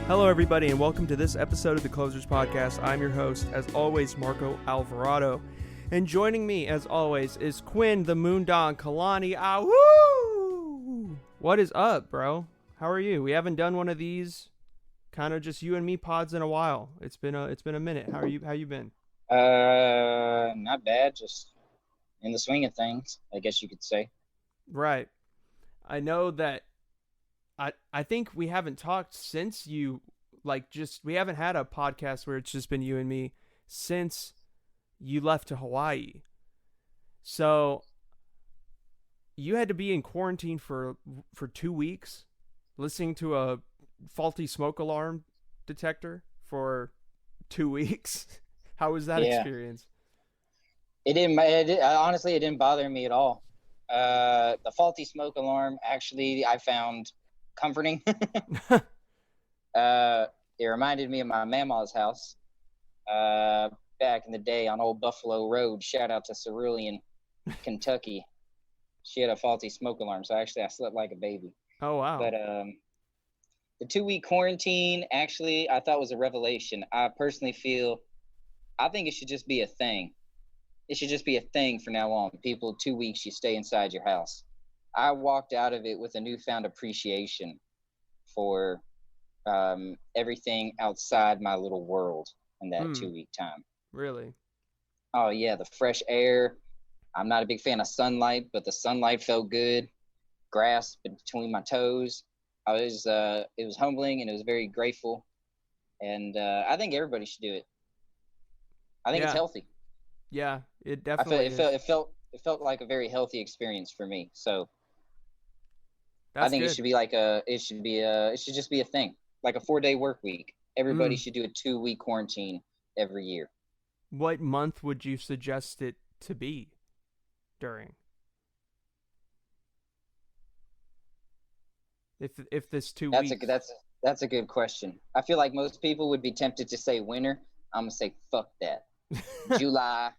Hello, everybody, and welcome to this episode of the Closers Podcast. I'm your host, as always, Marco Alvarado. And joining me, as always, is Quinn, the Moondog Kalani. Ah, woo! What is up, bro? How are you? We haven't done one of these kind of just you and me pods in a while. It's been a minute. How you been? Not bad. Just in the swing of things, I guess you could say. Right. I know that I think we haven't talked since you, we haven't had a podcast where it's just been you and me since you left to Hawaii. So you had to be in quarantine for 2 weeks, listening to a faulty smoke alarm detector for 2 weeks. How was that experience? Honestly, it didn't bother me at all. The faulty smoke alarm, actually, I found comforting. It reminded me of my mama's house back in the day on Old Buffalo Road. Shout out to Cerulean, Kentucky. She had a faulty smoke alarm, so actually I slept like a baby. Oh, wow. But the 2-week quarantine, actually, I thought was a revelation. I think it should just be a thing. It should just be a thing from now on. People, 2 weeks, you stay inside your house. I walked out of it with a newfound appreciation for everything outside my little world in that 2-week time. Really? Oh, yeah, the fresh air. I'm not a big fan of sunlight, but the sunlight felt good. Grass between my toes. It was humbling, and it was very grateful. And I think everybody should do it. I think it's healthy. Yeah, it definitely It felt like a very healthy experience for me. So I think it should just be a thing, like a 4-day work week. Everybody should do a 2-week quarantine every year. What month would you suggest it to be during? If this 2 weeks. That's a good question. I feel like most people would be tempted to say winter. I'm gonna say fuck that. July,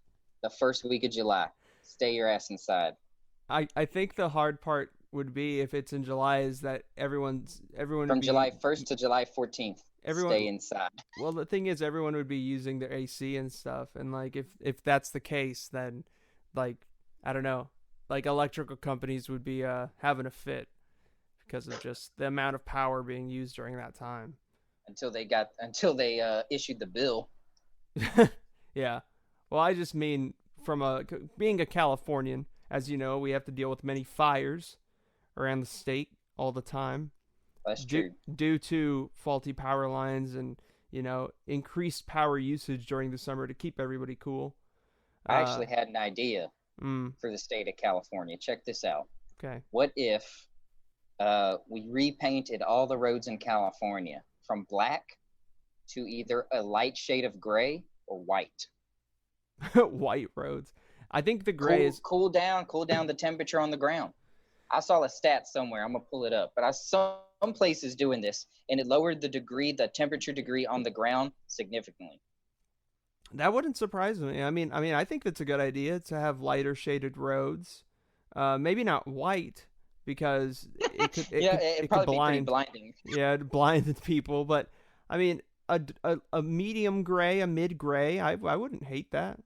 the first week of July. Stay your ass inside. I think the hard part would be if it's in July is that everyone from July 1st to July 14th. Stay inside. Well, the thing is, everyone would be using their AC and stuff, and if that's the case, then I don't know, electrical companies would be having a fit because of just the amount of power being used during that time. Until they issued the bill. Yeah. Well, I just mean being a Californian, as you know, we have to deal with many fires around the state all the time. That's true. Due to faulty power lines and, increased power usage during the summer to keep everybody cool. I actually had an idea for the state of California. Check this out. Okay. What if we repainted all the roads in California from black to either a light shade of gray or white? White roads. I think the gray is cool down the temperature on the ground. I saw a stat somewhere. I'm gonna pull it up, but I saw some places doing this, and it lowered the temperature degree on the ground significantly. That wouldn't surprise me. I mean, I think that's a good idea to have lighter shaded roads. Maybe not white because it could it could be pretty blinding. Yeah, it blinded people. But I mean, a medium gray, a mid gray, I wouldn't hate that.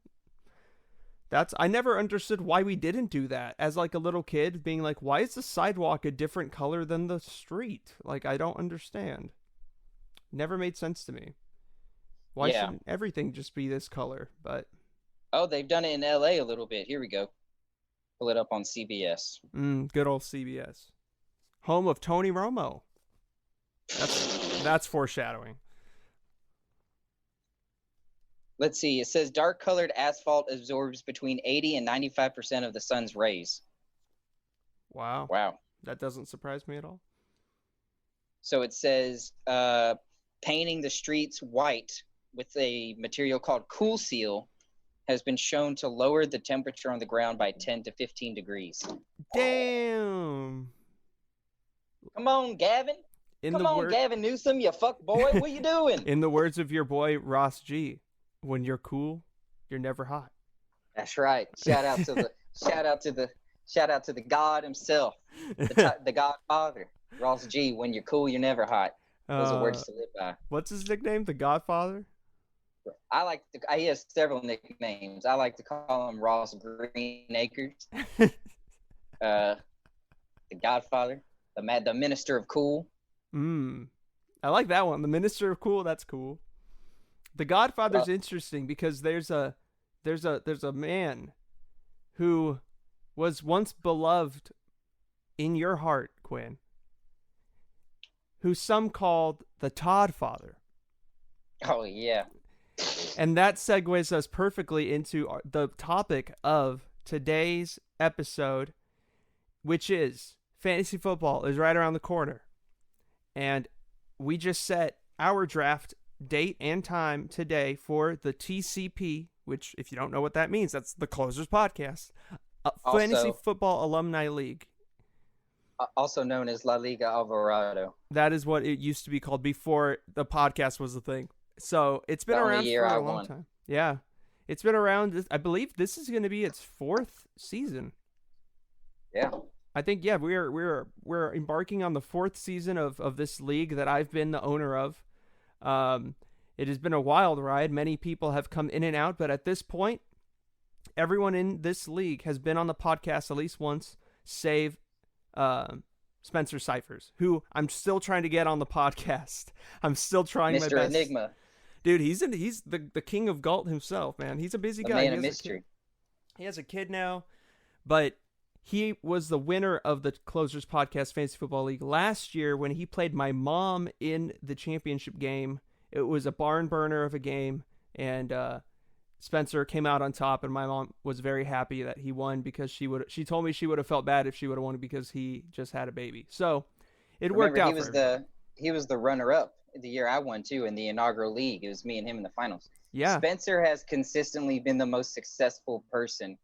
I never understood why we didn't do that as a little kid, being like, why is the sidewalk a different color than the street? I don't understand. Never made sense to me. Why shouldn't everything just be this color? But they've done it in LA a little bit. Here we go. Pull it up on CBS. Good old CBS. Home of Tony Romo. That's foreshadowing. Let's see. It says dark-colored asphalt absorbs between 80 and 95% of the sun's rays. Wow. Wow. That doesn't surprise me at all. So it says painting the streets white with a material called Cool Seal has been shown to lower the temperature on the ground by 10 to 15 degrees. Damn. Come on, Gavin. Gavin Newsom, you fuck boy. What you doing? In the words of your boy Ross G, when you're cool, you're never hot. That's right. Shout out to the God himself, the Godfather, Ross G. When you're cool, you're never hot. Those are words to live by. What's his nickname? The Godfather? He has several nicknames. I like to call him Ross Greenacres, the Godfather, the Minister of Cool. I like that one. The Minister of Cool. That's cool. The Godfather's interesting because there's a man who was once beloved in your heart, Quinn, who some called the Todd Father. Oh yeah. And that segues us perfectly into the topic of today's episode, which is fantasy football is right around the corner. And we just set our draft date and time today for the TCP, which, if you don't know what that means, that's the Closers Podcast, Fantasy Football Alumni League. Also known as La Liga Alvarado. That is what it used to be called before the podcast was a thing. So it's been around for a long time. Yeah. It's been around. I believe this is going to be its fourth season. Yeah. I think, yeah, we're embarking on the fourth season of this league that I've been the owner of. It has been a wild ride. Many people have come in and out, but at this point, everyone in this league has been on the podcast at least once, save Spencer Cyphers, who I'm still trying to get on the podcast. I'm still trying my best. Mr. Enigma. Dude, he's the king of Galt himself, man. He's a busy guy. Man of mystery. He has a kid now, but he was the winner of the Closers Podcast Fantasy Football League last year when he played my mom in the championship game. It was a barn burner of a game, and Spencer came out on top, and my mom was very happy that he won because she told me she would have felt bad if she would have won because he just had a baby. So it worked out. He was the runner-up the year I won too in the inaugural league. It was me and him in the finals. Yeah. Spencer has consistently been the most successful person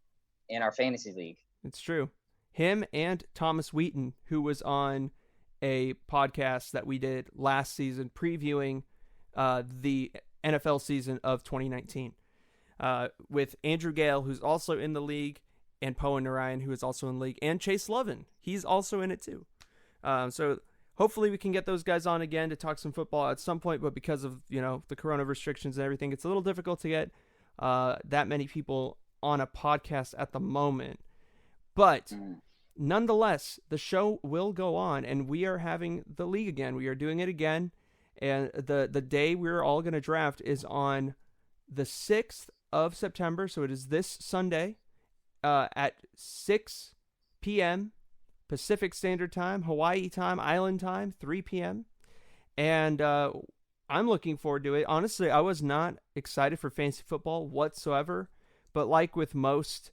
in our fantasy league. It's true. Him and Thomas Wheaton, who was on a podcast that we did last season previewing the NFL season of 2019 with Andrew Gale, who's also in the league, and Poe and Narayan, who is also in the league, and Chase Lovin. He's also in it too. So hopefully we can get those guys on again to talk some football at some point, but because of, the corona restrictions and everything, it's a little difficult to get that many people on a podcast at the moment. But nonetheless, the show will go on, and we are having the league again. We are doing it again, and the day we're all going to draft is on the 6th of September, so it is this Sunday at 6 p.m. Pacific Standard Time, Hawaii time, Island time, 3 p.m. And I'm looking forward to it. Honestly, I was not excited for fantasy football whatsoever, but like with most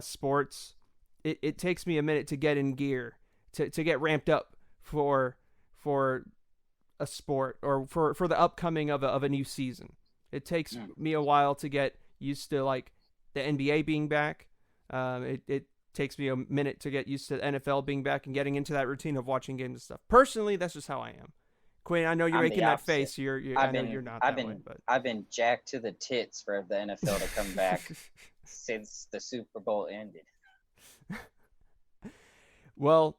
sports, it takes me a minute to get in gear, to get ramped up for a sport or for the upcoming of a new season. It takes me a while to get used to like the NBA being back. It takes me a minute to get used to the NFL being back and getting into that routine of watching games and stuff. Personally, that's just how I am. Quinn, I know you're making that face. I know you're not that way, but I've been jacked to the tits for the NFL to come back since the Super Bowl ended. Well,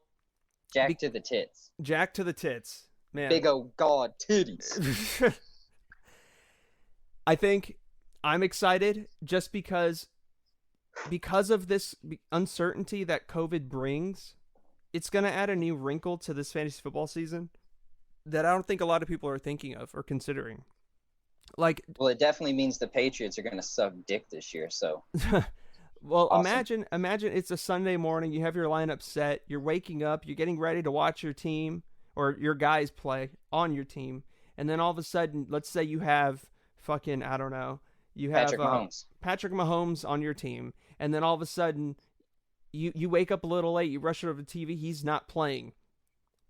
Jack to the tits. Jack to the tits. Man. Big old god titties. I think I'm excited just because of this uncertainty that COVID brings. It's going to add a new wrinkle to this fantasy football season that I don't think a lot of people are thinking of or considering. Well, it definitely means the Patriots are going to suck dick this year, so. Well, awesome. Imagine it's a Sunday morning, you have your lineup set, you're waking up, you're getting ready to watch your team or your guys play on your team, and then all of a sudden, let's say you have fucking, I don't know, you have Patrick Mahomes on your team, and then all of a sudden you wake up a little late, you rush over to the TV, he's not playing.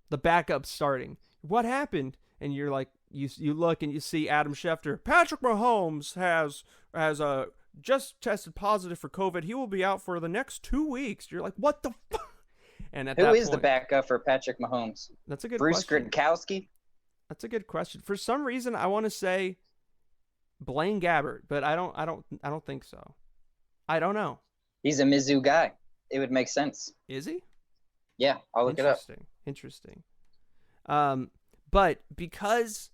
The backup's starting. What happened? And you're like, you look and you see Adam Schefter. Patrick Mahomes has just tested positive for COVID. He will be out for the next 2 weeks. You're like, what the fuck? And who is the backup for Patrick Mahomes? That's a good Bruce question. Gronkowski? That's a good question. For some reason, I want to say Blaine Gabbert, but I don't think so. I don't know. He's a Mizzou guy. It would make sense. Is he? Yeah, I'll look it up. Interesting. But because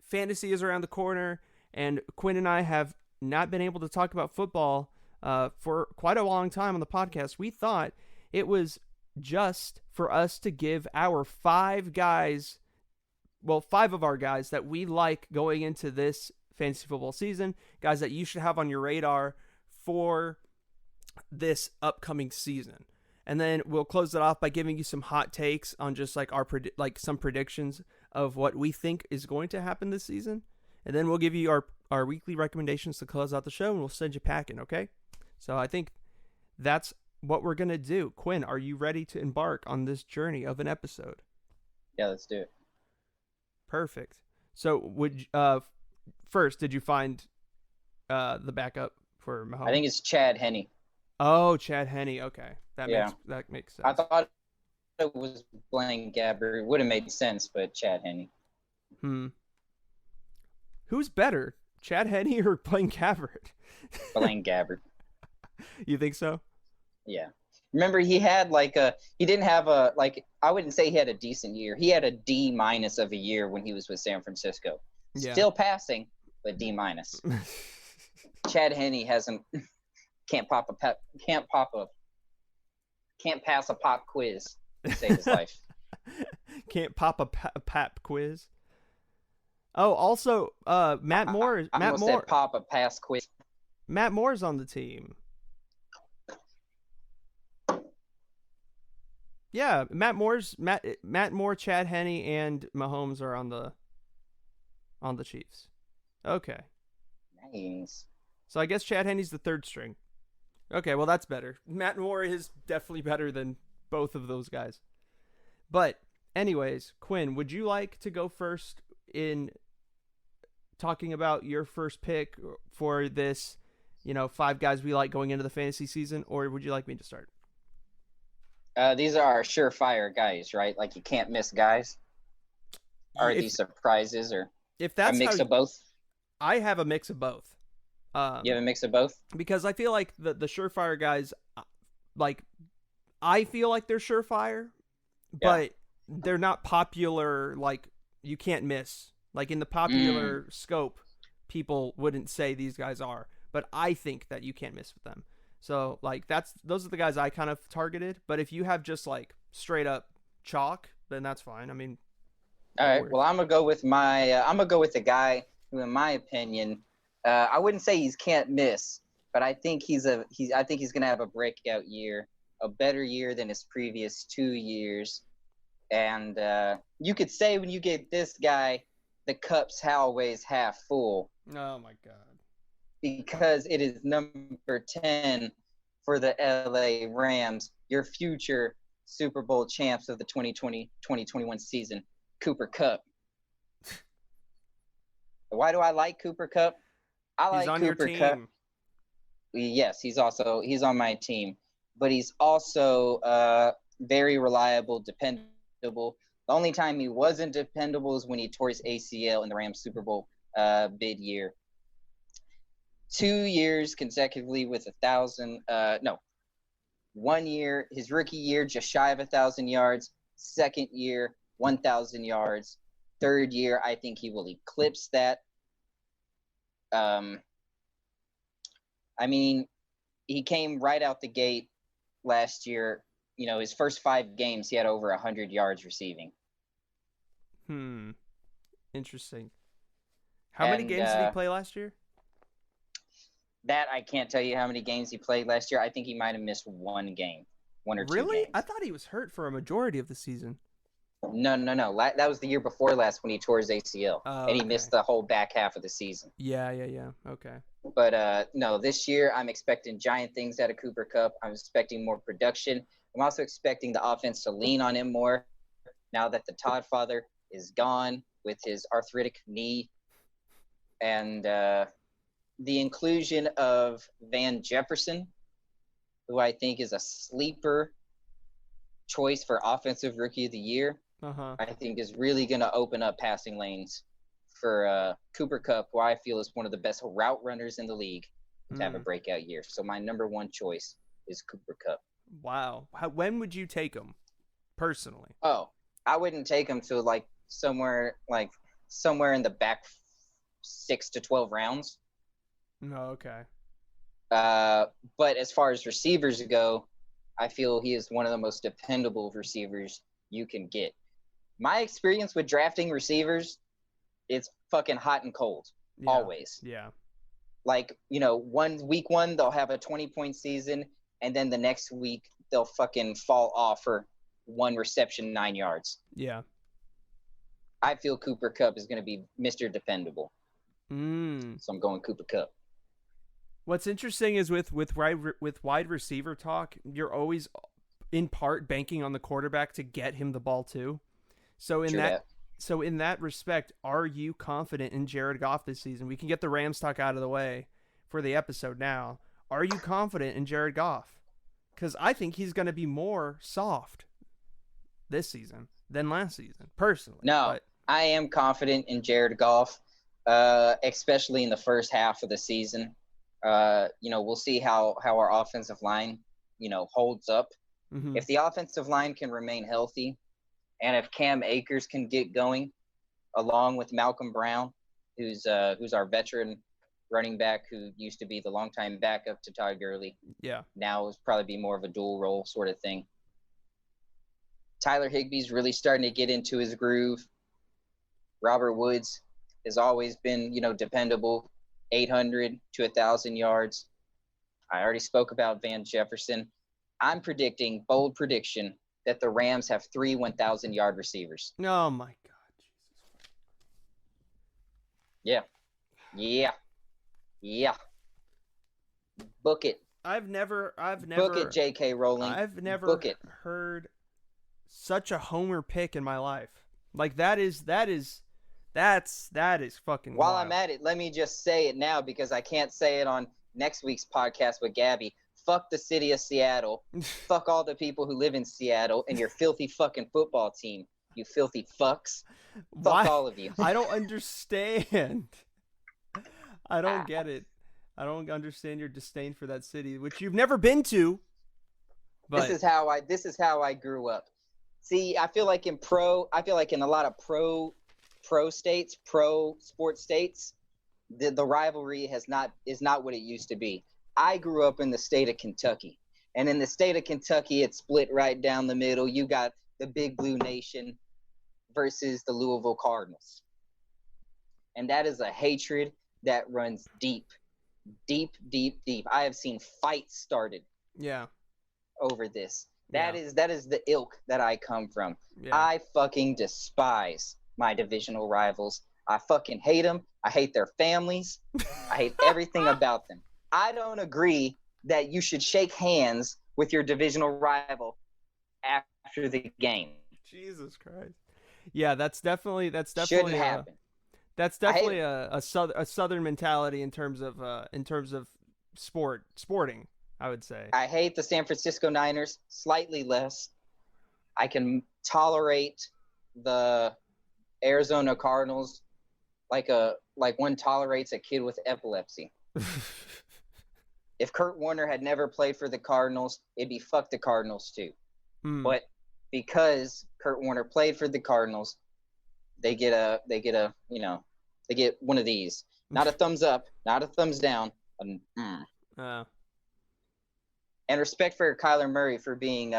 fantasy is around the corner, and Quinn and I have not been able to talk about football for quite a long time on the podcast, we thought it was just for us to give our five of our guys that we like going into this fantasy football season, guys that you should have on your radar for this upcoming season. And then we'll close it off by giving you some hot takes on just like some predictions of what we think is going to happen this season. And then we'll give you our weekly recommendations to close out the show, and we'll send you packing, okay? So I think that's what we're going to do. Quinn, are you ready to embark on this journey of an episode? Yeah, let's do it. Perfect. So first, did you find the backup for Mahomes? I think it's Chad Henne. Oh, Chad Henne. Okay. That makes sense. I thought it was Blaine Gabbert. It would have made sense, but Chad Henne. Who's better, Chad Henne or Blaine Gabbert? Blaine Gabbert. You think so? Yeah. Remember, he had he didn't have I wouldn't say he had a decent year. He had a D- of a year when he was with San Francisco. Yeah. Still passing, but D-. Chad Henne can't pass a pop quiz to save his life. Can't pop a pap quiz. Oh, also, Matt Moore. I said pop a pass quiz. Matt Moore's on the team. Yeah, Matt Moore, Chad Henne, and Mahomes are on the Chiefs. Okay. Nice. So I guess Chad Henne's the third string. Okay, well that's better. Matt Moore is definitely better than both of those guys. But anyways, Quinn, would you like to go first in talking about your first pick for this, five guys we like going into the fantasy season, or would you like me to start? These are our surefire guys, right? Like you can't miss guys. Are these surprises or if that's a mix of both? I have a mix of both. You have a mix of both? Because I feel like the surefire guys, I feel like they're surefire, but they're not popular. Like you can't miss. Like in the popular scope, people wouldn't say these guys are, but I think that you can't miss with them. So those are the guys I kind of targeted. But if you have just like straight up chalk, then that's fine. I mean, all right. Well, I'm gonna go with the guy who, in my opinion, I wouldn't say he's can't miss, but I think he's gonna have a breakout year, a better year than his previous 2 years. And you could say when you get this guy, the cup's always half full. Oh my God. Because it is number 10 for the LA Rams, your future Super Bowl champs of the 2020-2021 season, Cooper Kupp. Why do I like Cooper Kupp? I like Cooper Kupp. Yes, he's on my team, but he's also very reliable, dependable. The only time he wasn't dependable is when he tore his ACL in the Rams Super Bowl bid year. 2 years consecutively with 1 year, his rookie year, just shy of 1,000 yards. Second year, 1,000 yards. Third year, I think he will eclipse that. I mean, he came right out the gate last year. His first 5 games, he had over 100 yards receiving. Interesting. How many games did he play last year? That I can't tell you how many games he played last year. I think he might have missed 1 game, 1 or 2 games. Really? I thought he was hurt for a majority of the season. No. That was the year before last when he tore his ACL, and he missed the whole back half of the season. Yeah. Okay. But no, this year I'm expecting giant things out of Cooper Kupp. I'm expecting more production. I'm also expecting the offense to lean on him more now that the Todd father is gone with his arthritic knee. And the inclusion of Van Jefferson, who I think is a sleeper choice for Offensive Rookie of the Year, I think is really going to open up passing lanes for Cooper Kupp, who I feel is one of the best route runners in the league to have a breakout year. So my number 1 choice is Cooper Kupp. Wow. When would you take him, personally? Oh, I wouldn't take him till somewhere in the back 6 to 12 rounds. No, okay. But as far as receivers go, I feel he is one of the most dependable receivers you can get. My experience with drafting receivers, it's fucking hot and cold, always. Yeah. Like, week one, they'll have a 20-point season, and then the next week, they'll fucking fall off for one reception, 9 yards. Yeah. I feel Cooper Kupp is going to be Mr. Dependable. So I'm going Cooper Kupp. What's interesting is with wide receiver talk, you're always in part banking on the quarterback to get him the ball too. So in that respect, are you confident in Jared Goff this season? We can get the Rams talk out of the way for the episode now. Are you confident in Jared Goff? Because I think he's going to be more soft this season than last season, personally. No, I am confident in Jared Goff, especially in the first half of the season. We'll see how our offensive line, holds up. Mm-hmm. If the offensive line can remain healthy, and if Cam Akers can get going, along with Malcolm Brown, who's our veteran running back who used to be the longtime backup to Todd Gurley. Yeah. Now it's probably be more of a dual role sort of thing. Tyler Higbee's really starting to get into his groove. Robert Woods has always been, dependable, 800 to 1,000 yards. I already spoke about Van Jefferson. I'm predicting, bold prediction, that the Rams have 3 1,000-yard receivers. Oh, my God. Yeah. Book it. I've never Book it, J.K. Rowling. I've never Book it. heard such a homer pick in my life. Like that is fucking While wild. I'm at it, let me just say it now because I can't say it on next week's podcast with Gabby. Fuck the city of Seattle. Fuck all the people who live in Seattle and your filthy fucking football team. You filthy fucks. Fuck all of you. I don't understand. I don't get it. I don't understand your disdain for that city, which you've never been to. But This is how I grew up. See, I feel like in a lot of pro states, pro sports states, the rivalry is not what it used to be. I grew up in the state of Kentucky. And in the state of Kentucky, it's split right down the middle. You got the Big Blue Nation versus the Louisville Cardinals. And that is a hatred that runs deep. Deep, deep, deep. I have seen fights started over this. That is the ilk that I come from. Yeah. I fucking despise my divisional rivals. I fucking hate them. I hate their families. I hate everything about them. I don't agree that you should shake hands with your divisional rival after the game. Jesus Christ. Yeah, that's definitely shouldn't happen. That's definitely a southern mentality in terms of sporting, I would say. I hate the San Francisco Niners slightly less. I can tolerate the Arizona Cardinals like one tolerates a kid with epilepsy. If Kurt Warner had never played for the Cardinals, it'd be fuck the Cardinals too. But because Kurt Warner played for the Cardinals, they get one of these. Not a thumbs up, not a thumbs down. And respect for Kyler Murray for being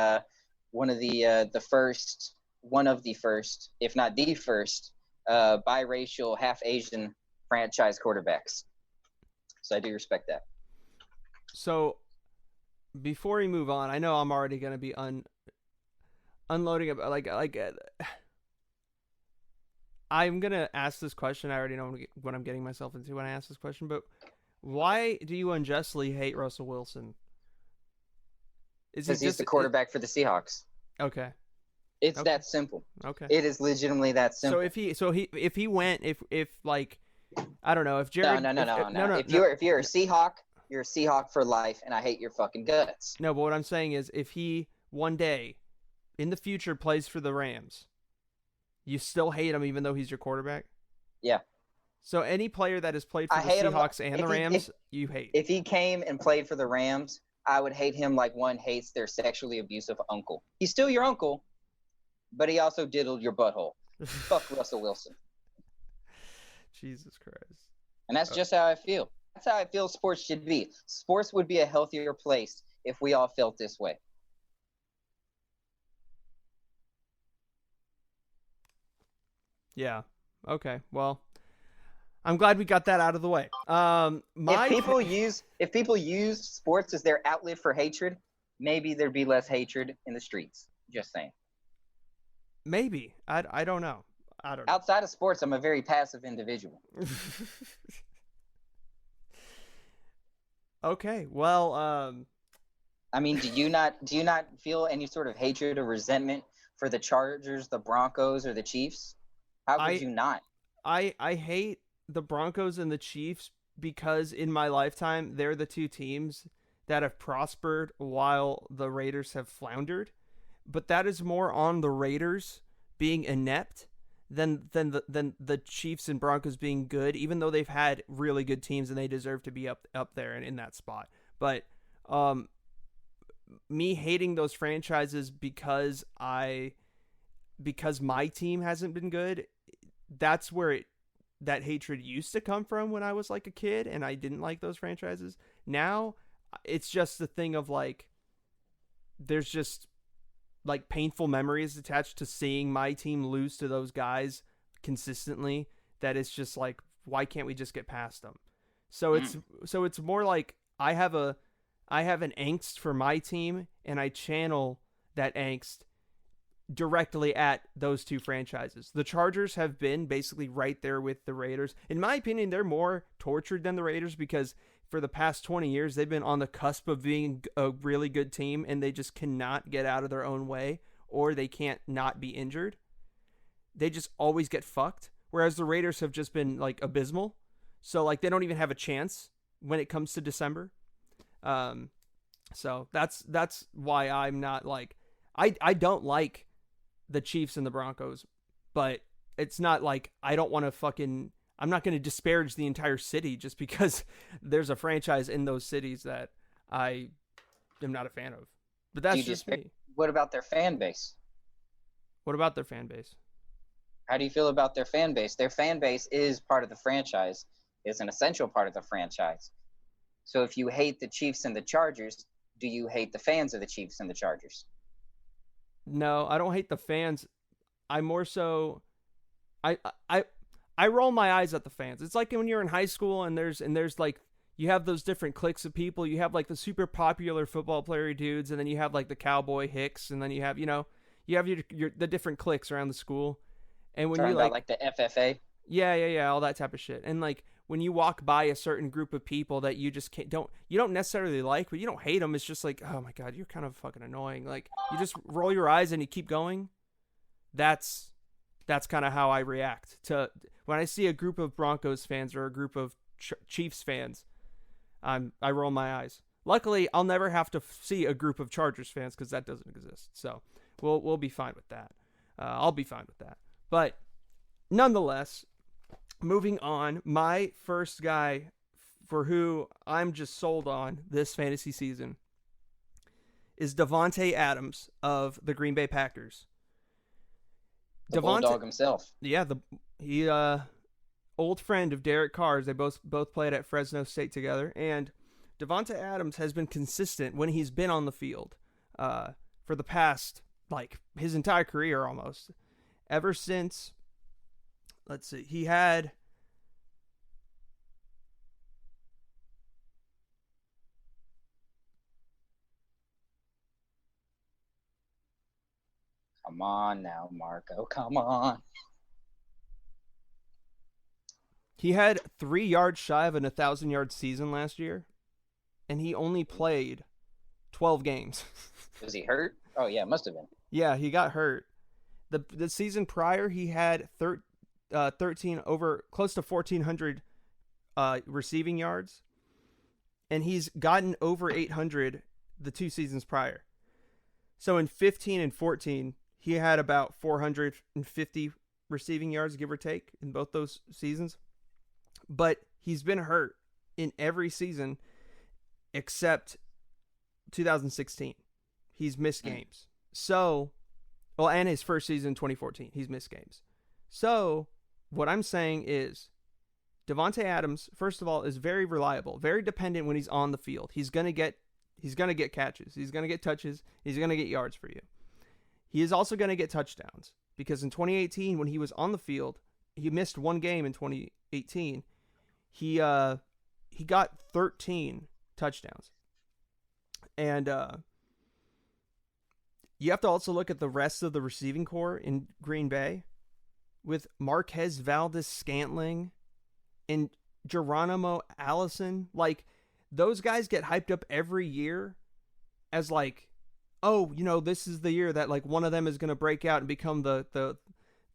one of the first, if not the first, biracial, half Asian franchise quarterbacks. So I do respect that. So before we move on, I know I'm already going to be unloading about I'm going to ask this question. I already know what I'm getting myself into when I ask this question, but why do you unjustly hate Russell Wilson? Because he's the quarterback for the Seahawks. Okay. It's that simple. Okay. It is legitimately that simple. If he went, I don't know, if Jared. No. If you're a Seahawk, you're a Seahawk for life, and I hate your fucking guts. No, but what I'm saying is, if he one day in the future plays for the Rams, you still hate him even though he's your quarterback? Yeah. So any player that has played for the Seahawks and the Rams, you hate. If he came and played for the Rams, I would hate him like one hates their sexually abusive uncle. He's still your uncle, but he also diddled your butthole. Fuck Russell Wilson. Jesus Christ. And that's just how I feel. That's how I feel sports should be. Sports would be a healthier place if we all felt this way. Yeah. Okay. Well, I'm glad we got that out of the way. If people use sports as their outlet for hatred, maybe there'd be less hatred in the streets. Just saying. Maybe. I don't know. I don't know. Outside of sports, I'm a very passive individual. Okay. Well, I mean, do you not feel any sort of hatred or resentment for the Chargers, the Broncos, or the Chiefs? How could you not? I hate the Broncos and the Chiefs because in my lifetime they're the two teams that have prospered while the Raiders have floundered. But that is more on the Raiders being inept than the Chiefs and Broncos being good, even though they've had really good teams and they deserve to be up there and in that spot. But me hating those franchises because my team hasn't been good, that's where that hatred used to come from when I was like a kid and I didn't like those franchises. Now it's just the thing of like, there's just like painful memories attached to seeing my team lose to those guys consistently, that it's just like, why can't we just get past them? So it's more like I have an angst for my team and I channel that angst directly at those two franchises. The Chargers have been basically right there with the Raiders. In my opinion, they're more tortured than the Raiders because for the past 20 years, they've been on the cusp of being a really good team and they just cannot get out of their own way, or they can't not be injured. They just always get fucked. Whereas the Raiders have just been like abysmal. So like they don't even have a chance when it comes to December. So that's why I'm not like, I don't like the Chiefs and the Broncos, but it's not like I don't want to fucking, I'm not going to disparage the entire city just because there's a franchise in those cities that I am not a fan of. But that's just me. What about their fan base? What about their fan base? How do you feel about their fan base? Their fan base is part of the franchise, is an essential part of the franchise. So if you hate the Chiefs and the Chargers, do you hate the fans of the Chiefs and the Chargers? No, I don't hate the fans. I more so, I roll my eyes at the fans. It's like when you're in high school and there's like, you have those different cliques of people. You have like the super popular football player dudes, and then you have like the cowboy hicks, and then you have, your the different cliques around the school. And when you like the FFA, yeah, all that type of shit. And like when you walk by a certain group of people that you just you don't necessarily like, but you don't hate them. It's just like, oh my God, you're kind of fucking annoying. Like you just roll your eyes and you keep going. That's kind of how I react to when I see a group of Broncos fans or a group of Chiefs fans. I roll my eyes. Luckily, I'll never have to see a group of Chargers fans because that doesn't exist. So we'll be fine with that. I'll be fine with that. But nonetheless, moving on, my first guy for who I'm just sold on this fantasy season is Davante Adams of the Green Bay Packers. The Bulldog himself. Yeah, he old friend of Derek Carr's. They both played at Fresno State together, and Davante Adams has been consistent when he's been on the field for the past, like, his entire career almost. Ever since, let's see, he had Come on now, Marco. Come on. He had 3 yards shy of an 1,000-yard season last year, and he only played 12 games. Was he hurt? Oh, yeah, must have been. Yeah, he got hurt. The season prior, he had 13 over close to 1,400 receiving yards, and he's gotten over 800 the 2 seasons prior. So in 15 and 14, he had about 450 receiving yards, give or take, in both those seasons. But he's been hurt in every season except 2016. He's missed games. So, well, and his first season, 2014, he's missed games. So what I'm saying is Devontae Adams, first of all, is very reliable, very dependent when he's on the field. He's gonna get catches, he's gonna get touches, he's gonna get yards for you. He is also gonna get touchdowns because in 2018, when he was on the field, he missed one game in 2018. He got 13 touchdowns, and you have to also look at the rest of the receiving core in Green Bay with Marquez Valdez-Scantling and Geronimo Allison. Like, those guys get hyped up every year as like, oh, this is the year that like one of them is going to break out and become the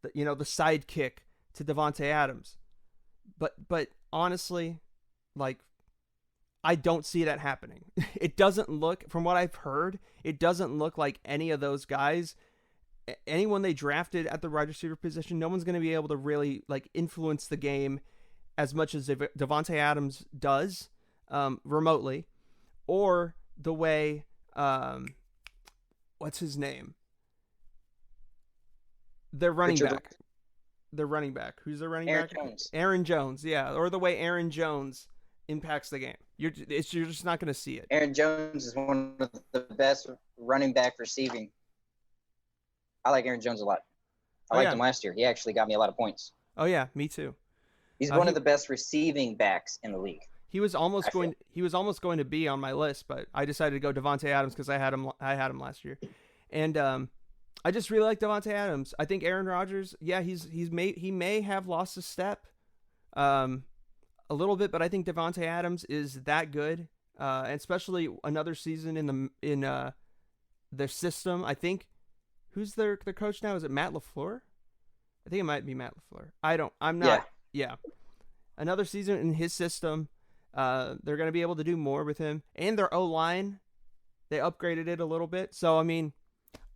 sidekick to Devontae Adams. But honestly, like, I don't see that happening. It doesn't look, from what I've heard, it doesn't look like any of those guys, anyone they drafted at the wide receiver position, no one's going to be able to really like influence the game as much as Devontae Adams does remotely, or the way, what's his name? Their running back. Their running back. Who's their running back? Jones. Aaron Jones, yeah. Or the way Aaron Jones impacts the game. You're just not going to see it. Aaron Jones is one of the best running back receiving. I like Aaron Jones a lot. I liked him last year. He actually got me a lot of points. Oh yeah, me too. He's one of the best receiving backs in the league. He was almost going to be on my list, but I decided to go Devontae Adams because I had him last year. And I just really like Devontae Adams. I think Aaron Rodgers, yeah, he may have lost a step a little bit, but I think Devontae Adams is that good, and especially another season in their system. I think, who's their coach now? Is it Matt LaFleur? I think it might be Matt LaFleur. I'm not. Yeah. Another season in his system. They're going to be able to do more with him. And their O-line, they upgraded it a little bit. So, I mean,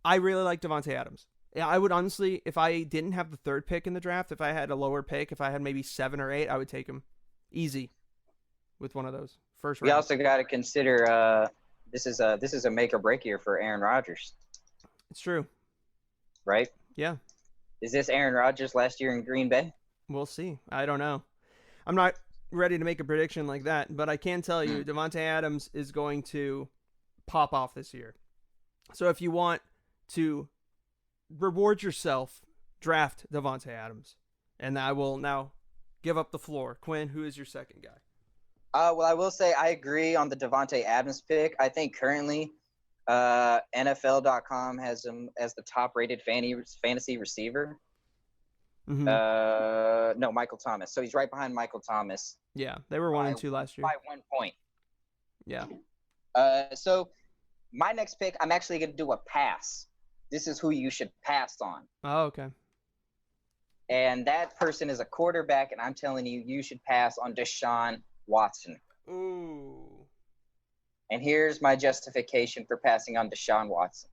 I really like Devontae Adams. Yeah, I would honestly, if I didn't have the third pick in the draft, if I had a lower pick, if I had maybe 7 or 8, I would take him easy with one of those first round. We also got to consider this is a make or break year for Aaron Rodgers. It's true. Right? Yeah. Is this Aaron Rodgers last year in Green Bay? We'll see. I don't know. I'm not ready to make a prediction like that, but I can tell you Devontae Adams is going to pop off this year. So if you want to reward yourself, draft Devontae Adams. And I will now give up the floor. Quinn, who is your second guy? Well, I will say I agree on the Devontae Adams pick. I think currently NFL.com has him as the top-rated fantasy receiver. Mm-hmm. No, Michael Thomas. So he's right behind Michael Thomas. Yeah, they were 1 and 2 last year. By 1 point. Yeah. So my next pick, I'm actually going to do a pass. This is who you should pass on. Oh, okay. And that person is a quarterback, and I'm telling you, you should pass on Deshaun Watson. Ooh. And here's my justification for passing on Deshaun Watson.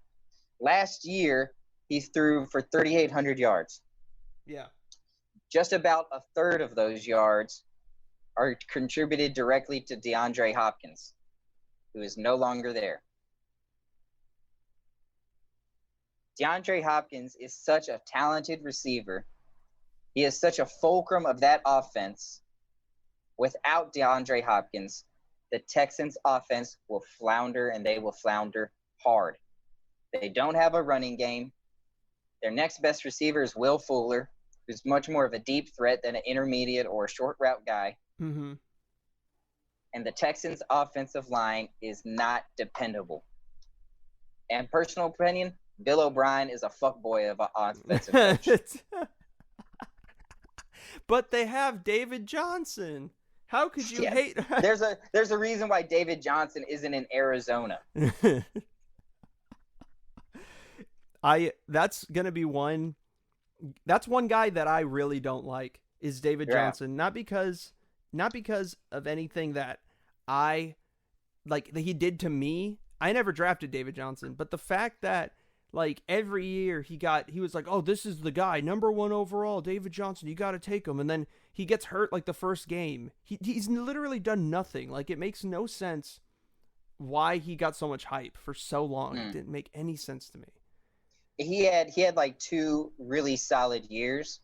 Last year, he threw for 3,800 yards. Yeah. Just about a third of those yards are contributed directly to DeAndre Hopkins, who is no longer there. DeAndre Hopkins is such a talented receiver. He is such a fulcrum of that offense. Without DeAndre Hopkins, the Texans' offense will flounder, and they will flounder hard. They don't have a running game. Their next best receiver is Will Fuller, who's much more of a deep threat than an intermediate or a short route guy. Mm-hmm. And the Texans' offensive line is not dependable. And personal opinion, Bill O'Brien is a fuckboy of an offensive coach. But they have David Johnson. How could you hate? There's a reason why David Johnson isn't in Arizona. That's one guy that I really don't like is David Johnson. Not because of anything that I like that he did to me. I never drafted David Johnson, but the fact that like every year he was like, oh, this is the guy, number 1 overall, David Johnson, you got to take him. And then he gets hurt like the first game. He's literally done nothing. Like, it makes no sense why he got so much hype for so long. It didn't make any sense to me. He had like 2 really solid years,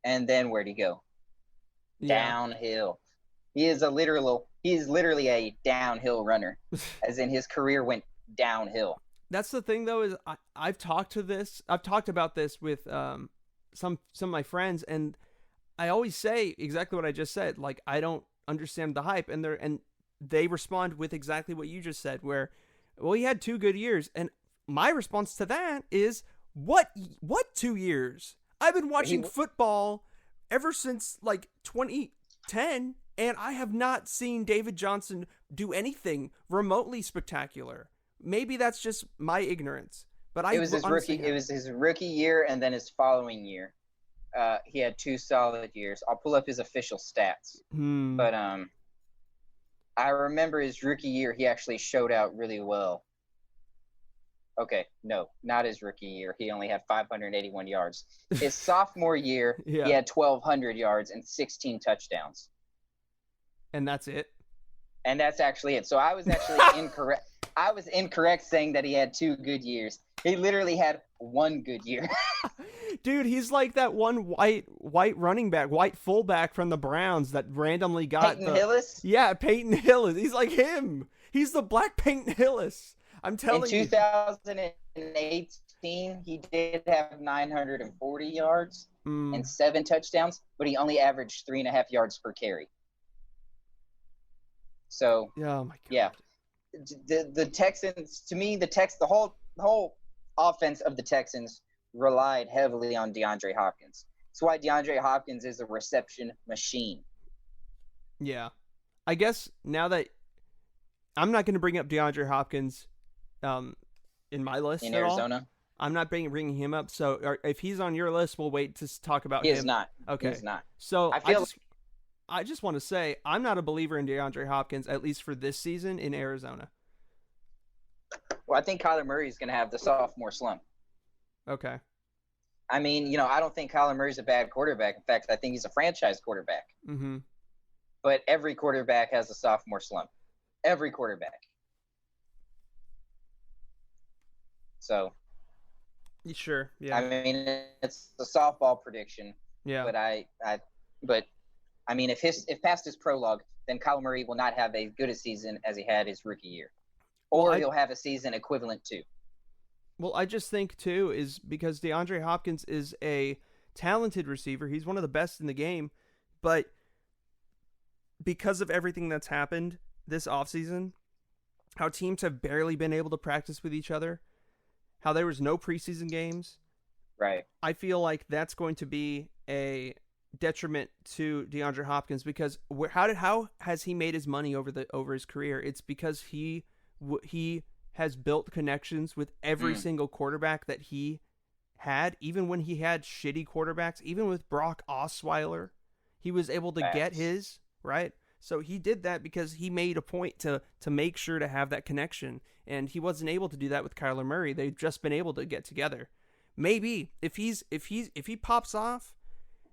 And then where'd he go? Yeah. Downhill. He is literally a downhill runner, as in his career went downhill. That's the thing though, is I've talked about this with some of my friends, and I always say exactly what I just said. Like, I don't understand the hype, and they respond with exactly what you just said, where, well, he had 2 good years, and my response to that is, what 2 years? I've been watching football ever since like 2010, and I have not seen David Johnson do anything remotely spectacular. Maybe that's just my ignorance, but it was his rookie year, and then his following year, he had 2 solid years. I'll pull up his official stats, but I remember his rookie year, he actually showed out really well. Okay, no, not his rookie year. He only had 581 yards. His sophomore year, he had 1,200 yards and 16 touchdowns. And that's it? And that's actually it. So I was actually incorrect. I was incorrect saying that he had 2 good years. He literally had 1 good year. Dude, he's like that one white running back, white fullback from the Browns that randomly got Peyton Hillis? Yeah, Peyton Hillis. He's like him. He's the black Peyton Hillis. I'm telling you. In 2018, he did have 940 yards and 7 touchdowns, but he only averaged 3.5 yards per carry. So, oh my God. Yeah. The Texans, to me, the whole offense of the Texans relied heavily on DeAndre Hopkins. That's why DeAndre Hopkins is a reception machine. Yeah. I guess now that I'm not going to bring up DeAndre Hopkins in my list in at Arizona. All. I'm not bringing him up. So if he's on your list, we'll wait to talk about him. He is not. Okay. He is not. So I just want to say I'm not a believer in DeAndre Hopkins, at least for this season in Arizona. Well, I think Kyler Murray is going to have the sophomore slump. Okay. I mean, I don't think Kyler Murray's a bad quarterback. In fact, I think he's a franchise quarterback. Mm-hmm. But every quarterback has a sophomore slump. Every quarterback. So. Sure. Yeah. I mean, it's a softball prediction. Yeah. But I mean, if past his prologue, then Kyler Murray will not have as good a season as he had his rookie year, or he'll have a season equivalent to. Well, I just think too is because DeAndre Hopkins is a talented receiver. He's one of the best in the game, but because of everything that's happened this offseason, how teams have barely been able to practice with each other, how there was no preseason games. Right. I feel like that's going to be a detriment to DeAndre Hopkins because how has he made his money over his career? It's because he has built connections with every single quarterback that he had, even when he had shitty quarterbacks, even with Brock Osweiler, he was able to get his, right? So he did that because he made a point to make sure to have that connection, and he wasn't able to do that with Kyler Murray. They've just been able to get together. Maybe if he pops off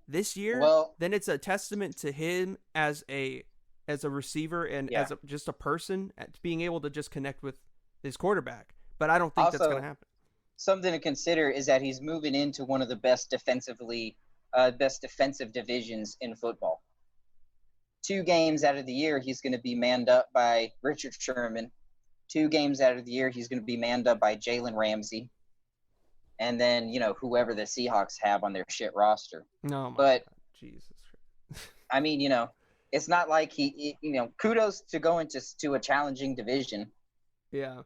this year, then it's a testament to him as a receiver and as just a person at being able to just connect with his quarterback. But I don't think that's going to happen. Something to consider is that he's moving into one of the best defensive divisions in football. 2 games out of the year, he's going to be manned up by Richard Sherman. 2 games out of the year, he's going to be manned up by Jalen Ramsey. And then, whoever the Seahawks have on their shit roster. No, but Jesus. I mean, it's not like he kudos to go into a challenging division. Yeah.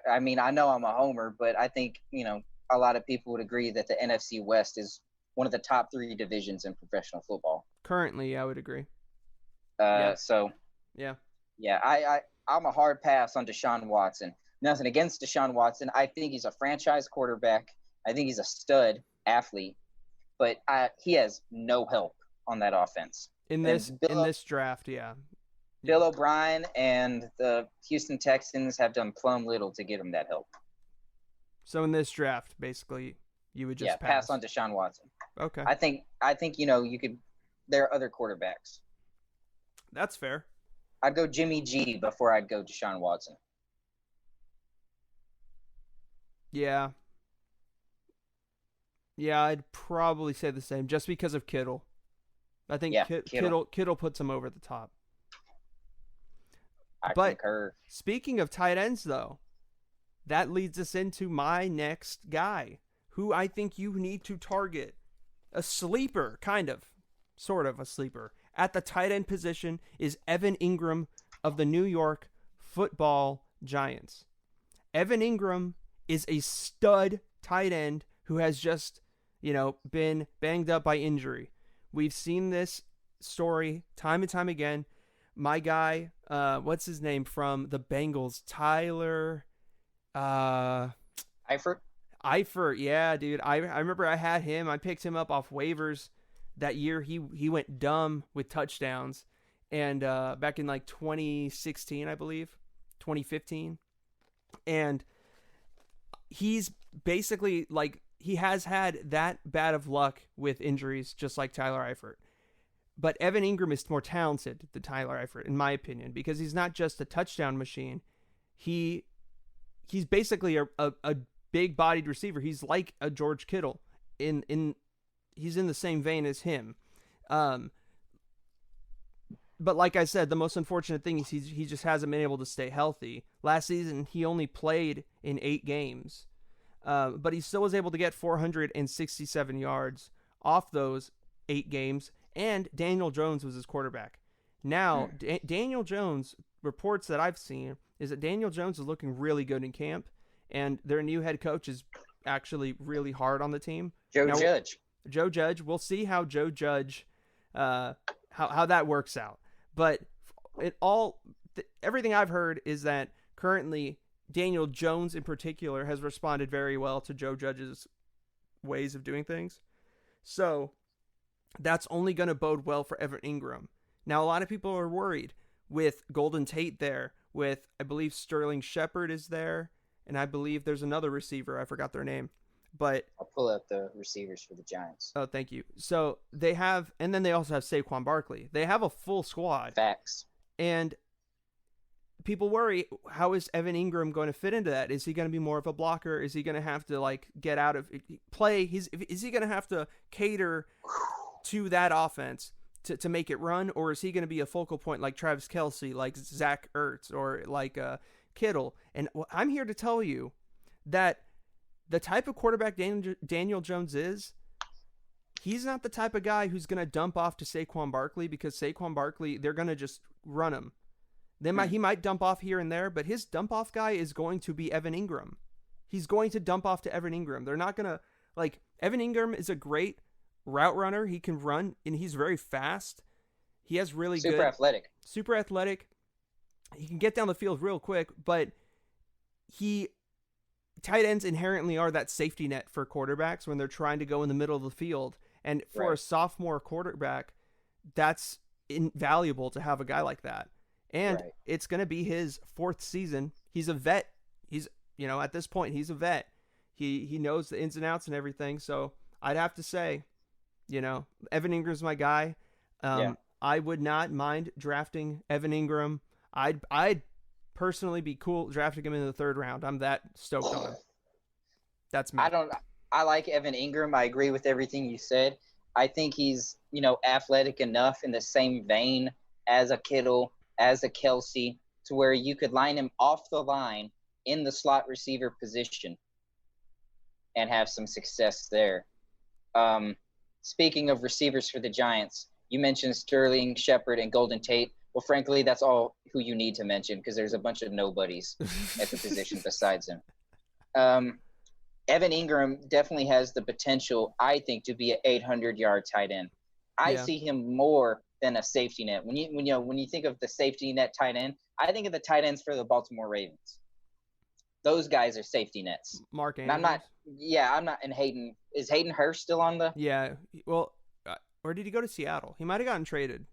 I mean, I know I'm a homer, but I think, a lot of people would agree that the NFC West is one of the top 3 divisions in professional football. Currently, I would agree. So. Yeah. Yeah, I'm a hard pass on Deshaun Watson. Nothing against Deshaun Watson. I think he's a franchise quarterback. I think he's a stud athlete, but he has no help on that offense. In this draft, yeah. Bill O'Brien and the Houston Texans have done plumb little to get him that help. So in this draft, basically, you would just pass on Deshaun Watson. Okay. I think you could. There are other quarterbacks. That's fair. I'd go Jimmy G before I'd go Deshaun Watson. Yeah. Yeah, I'd probably say the same, just because of Kittle. I think Yeah, Kittle. Kittle puts him over the top. I But concur. speaking of tight ends, though, that leads us into my next guy, who I think you need to target. A sleeper, sort of a sleeper. At the tight end position is Evan Ingram of the New York Football Giants. Evan Ingram is a stud tight end who has just, been banged up by injury. We've seen this story time and time again. My guy, what's his name from the Bengals? Tyler Eifert? Eifert, yeah, dude. I remember I had him. I picked him up off waivers that year. He went dumb with touchdowns, and back in like 2016, I believe, 2015, and he's basically like he has had that bad of luck with injuries, just like Tyler Eifert. But Evan Ingram is more talented than Tyler Eifert, in my opinion, because he's not just a touchdown machine. He's basically a big-bodied receiver. He's like a George Kittle. He's in the same vein as him. But like I said, the most unfortunate thing is he just hasn't been able to stay healthy. Last season, he only played in 8 games. But he still was able to get 467 yards off those 8 games, and Daniel Jones was his quarterback. Now, Daniel Jones, reports that I've seen, is that Daniel Jones is looking really good in camp, and their new head coach is actually really hard on the team. Joe Judge. We'll see how Joe Judge, how that works out. But everything I've heard is that currently Daniel Jones in particular has responded very well to Joe Judge's ways of doing things. So that's only going to bode well for Evan Ingram. Now, a lot of people are worried with Golden Tate there, with, I believe, Sterling Shepard is there, and I believe there's another receiver. I forgot their name. But I'll pull up the receivers for the Giants. Oh, thank you. So they have, and then they also have Saquon Barkley. They have a full squad. Facts. And people worry, how is Evan Ingram going to fit into that? Is he going to be more of a blocker? Is he going to have to get out of play? Is he going to have to cater to that offense to make it run, or is he going to be a focal point like Travis Kelce, like Zach Ertz, or like Kittle? And I'm here to tell you that the type of quarterback Daniel Jones is, he's not the type of guy who's going to dump off to Saquon Barkley, because Saquon Barkley, they're going to just run him. He might dump off here and there, but his dump off guy is going to be Evan Ingram. He's going to dump off to Evan Ingram. They're not going to, Evan Ingram is a great route runner. He can run, and he's very fast. He has super athletic. Super athletic. He can get down the field real quick, but tight ends inherently are that safety net for quarterbacks when they're trying to go in the middle of the field. And for a sophomore quarterback, that's invaluable to have a guy like that. And it's going to be his 4th season. He's a vet. He's, at this point, he's a vet. He knows the ins and outs and everything. So I'd have to say, Evan Ingram's my guy. I would not mind drafting Evan Ingram. I'd personally be cool drafting him in the 3rd round. I'm that stoked on him. That's me. I like Evan Ingram. I agree with everything you said. I think he's, athletic enough in the same vein as a Kittle, as a Kelce, to where you could line him off the line in the slot receiver position and have some success there. Speaking of receivers for the Giants, you mentioned Sterling Shepard and Golden Tate. Well, frankly, that's all who you need to mention, because there's a bunch of nobodies at the position besides him. Evan Ingram definitely has the potential, I think, to be an 800-yard tight end. I see him more than a safety net. When you think of the safety net tight end, I think of the tight ends for the Baltimore Ravens. Those guys are safety nets. Mark Andrews. I'm not. And Hayden, is Hayden Hurst still on the? Yeah. Well, or did he go to Seattle? He might have gotten traded.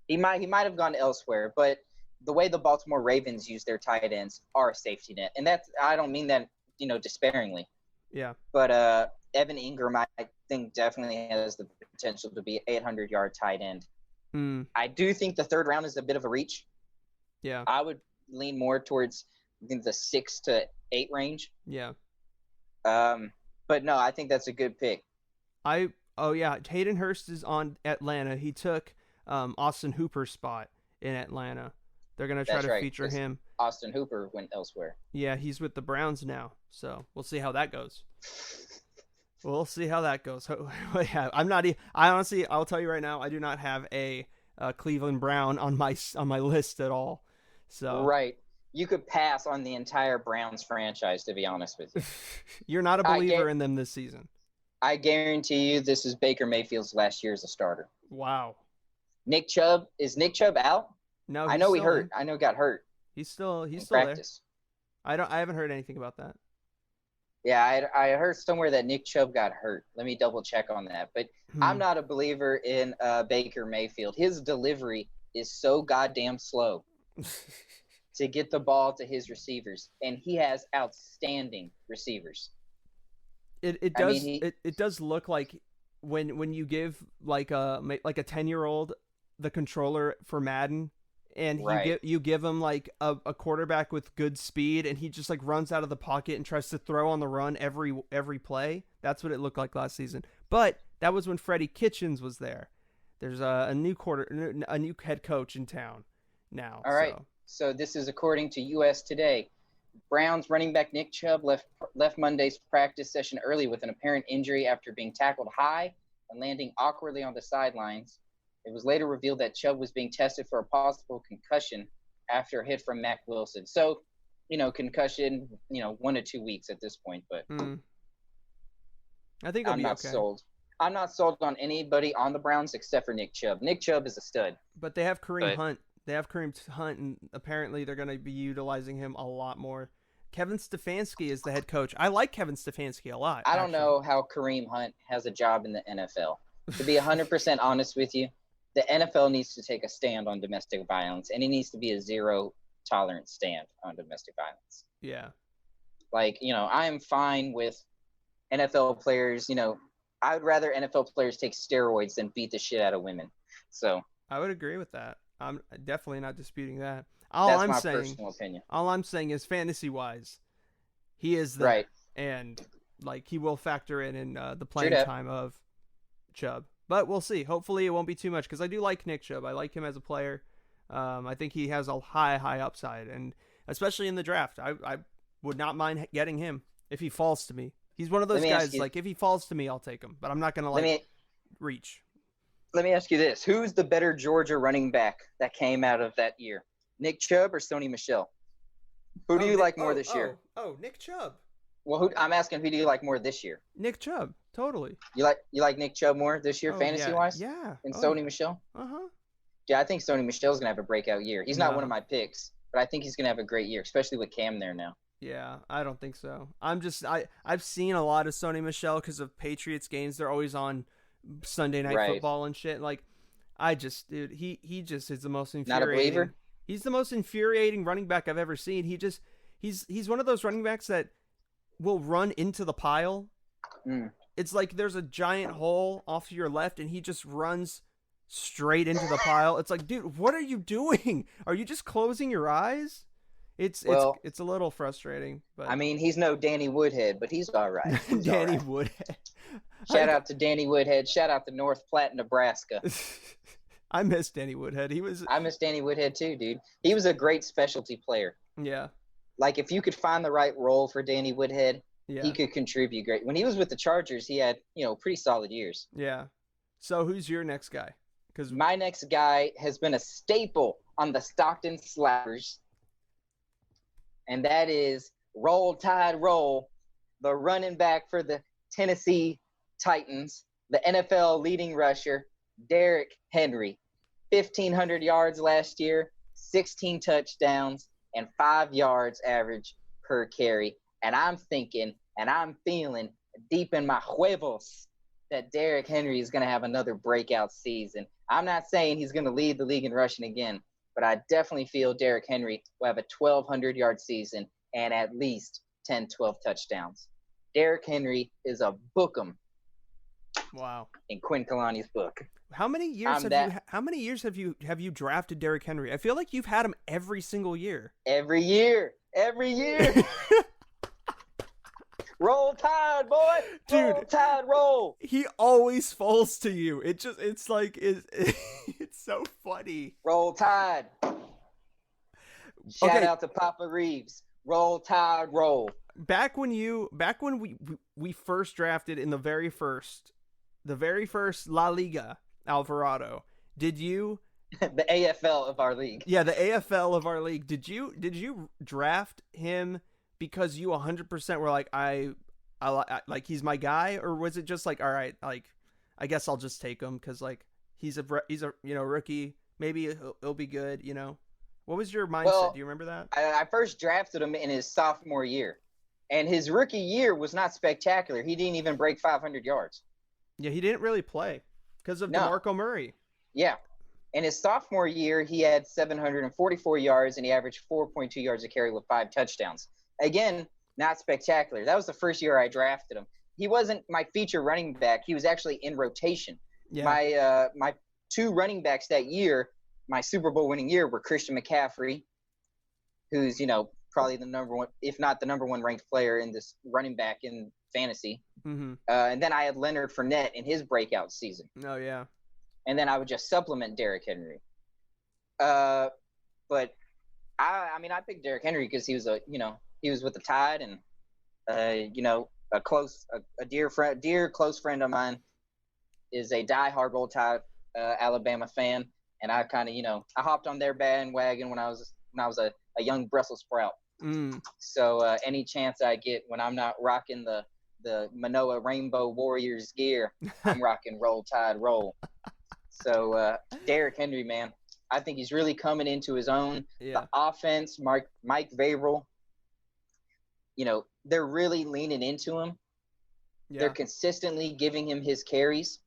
He might have gone elsewhere, but the way the Baltimore Ravens use their tight ends are a safety net, and that's, I don't mean that despairingly. Yeah. But Evan Ingram, I think, definitely has the potential to be an 800-yard tight end. I do think the 3rd round is a bit of a reach. Yeah. I would lean more towards, I think, the 6 to 8 range. Yeah. But no, I think that's a good pick. I Oh yeah, Hayden Hurst is on Atlanta. He took Austin Hooper's spot in Atlanta. They're gonna try That's to right, feature because him. Austin Hooper went elsewhere. Yeah, he's with the Browns now, so we'll see how that goes. We'll see how that goes. Yeah, I'm not. I honestly, I'll tell you right now, I do not have a Cleveland Brown on my list at all. So Right. You could pass on the entire Browns franchise, to be honest with you. you're not a believer in them this season. I guarantee you this is Baker Mayfield's last year as a starter. Wow. Nick Chubb, is Nick Chubb out? No, I know he hurt. In. I know he got hurt. He's still practice. There. I haven't heard anything about that. Yeah, I heard somewhere that Nick Chubb got hurt. Let me double check on that. But I'm not a believer in Baker Mayfield. His delivery is so goddamn slow to get the ball to his receivers, and he has outstanding receivers. It does. It does look like when you give like a 10-year-old the controller for Madden, and you give him like a quarterback with good speed, and he just like runs out of the pocket and tries to throw on the run every play. That's what it looked like last season. But that was when Freddie Kitchens was there. There's a new head coach in town now. All right. So this is according to US Today. Browns running back Nick Chubb left Monday's practice session early with an apparent injury after being tackled high and landing awkwardly on the sidelines. It was later revealed that Chubb was being tested for a possible concussion after a hit from Mack Wilson. So, concussion, 1 to 2 weeks at this point. But I think I'm not sold. I'm not sold on anybody on the Browns except for Nick Chubb. Nick Chubb is a stud. But they have Kareem Hunt. They have Kareem Hunt, and apparently they're going to be utilizing him a lot more. Kevin Stefanski is the head coach. I like Kevin Stefanski a lot. I don't know how Kareem Hunt has a job in the NFL. To be 100% honest with you, the NFL needs to take a stand on domestic violence, and it needs to be a zero-tolerance stand on domestic violence. Yeah. I am fine with NFL players. I would rather NFL players take steroids than beat the shit out of women. So I would agree with that. I'm definitely not disputing that. That's my personal opinion. All I'm saying is fantasy-wise, he is there. Right. And, he will factor in the playing time of Chubb. But we'll see. Hopefully it won't be too much because I do like Nick Chubb. I like him as a player. I think he has a high upside, and especially in the draft. I would not mind getting him if he falls to me. He's one of those guys, if he falls to me, I'll take him. But I'm not going to, reach. Let me ask you this. Who's the better Georgia running back that came out of that year? Nick Chubb or Sony Michel? Who do you like more this year? Nick Chubb. Well, I'm asking, who do you like more this year? Nick Chubb, totally. You like Nick Chubb more this year, fantasy-wise? Yeah. And Sony Michel? Uh-huh. Yeah, I think Sony Michel's going to have a breakout year. He's not one of my picks, but I think he's going to have a great year, especially with Cam there now. Yeah, I don't think so. I've seen a lot of Sony Michel because of Patriots games. They're always on Sunday Night Football and shit. Dude, he just is the most infuriating. Not a believer? He's the most infuriating running back I've ever seen. He's one of those running backs that will run into the pile. It's like there's a giant hole off to your left, and he just runs straight into the pile. It's like, dude, what are you doing? Are you just closing your eyes? It's a little frustrating. But I mean, he's no Danny Woodhead, but he's all right. Danny Woodhead. Shout out to Danny Woodhead. Shout out to North Platte, Nebraska. I miss Danny Woodhead. I miss Danny Woodhead too, dude. He was a great specialty player. Yeah. If you could find the right role for Danny Woodhead, he could contribute great. When he was with the Chargers, he had, pretty solid years. Yeah. So who's your next guy? Because my next guy has been a staple on the Stockton Slappers, and that is Roll Tide Roll, the running back for the Tennessee Titans, the NFL leading rusher, Derrick Henry. 1,500 yards last year, 16 touchdowns, and 5 yards average per carry. And I'm thinking and I'm feeling deep in my huevos that Derrick Henry is going to have another breakout season. I'm not saying he's going to lead the league in rushing again, but I definitely feel Derrick Henry will have a 1,200-yard season and at least 10, 12 touchdowns. Derrick Henry is a book'em. Wow. In Quinn Kalani's book. How many years have you drafted Derrick Henry? I feel like you've had him every single year. Every year. Roll Tide, boy. Roll Dude, Tide, roll. he always falls to you. It's like it's so funny. Roll Tide. Shout Okay, out to Papa Reeves. Roll Tide, roll. back when we first drafted in the very first La Liga Alvarado, did you The AFL of our league. yeah, the AFL of our league, did you draft him because you 100% were like like he's my guy, or was it just like, all right, like I guess I'll just take him cuz like he's a rookie, maybe he'll be good, What was your mindset? Well, Do you remember that? I first drafted him in his sophomore year, and his rookie year was not spectacular. He didn't even break 500 yards. Yeah, he didn't really play because of No. DeMarco Murray. Yeah. In his sophomore year, he had 744 yards, and he averaged 4.2 yards a carry with 5 touchdowns. Again, not spectacular. That was the first year I drafted him. He wasn't my feature running back. He was actually in rotation. Yeah. My 2 running backs that year, my Super Bowl winning year, were Christian McCaffrey, who's, probably the number one, if not the number one ranked player in this running back in fantasy. Mm-hmm. And then I had Leonard Fournette in his breakout season. Oh yeah. And then I would just supplement Derrick Henry. But I picked Derrick Henry because he was he was with the Tide, and a dear close friend of mine is a diehard Roll Tide Alabama fan, and I kind of I hopped on their bandwagon when I was a young Brussels sprout. So any chance I get when I'm not rocking the Manoa Rainbow Warriors gear, I'm rocking Roll Tide roll. So Derrick Henry, man, I think he's really coming into his own. Yeah. The offense, Mike Vrabel, they're really leaning into him. Yeah. They're consistently giving him his carries.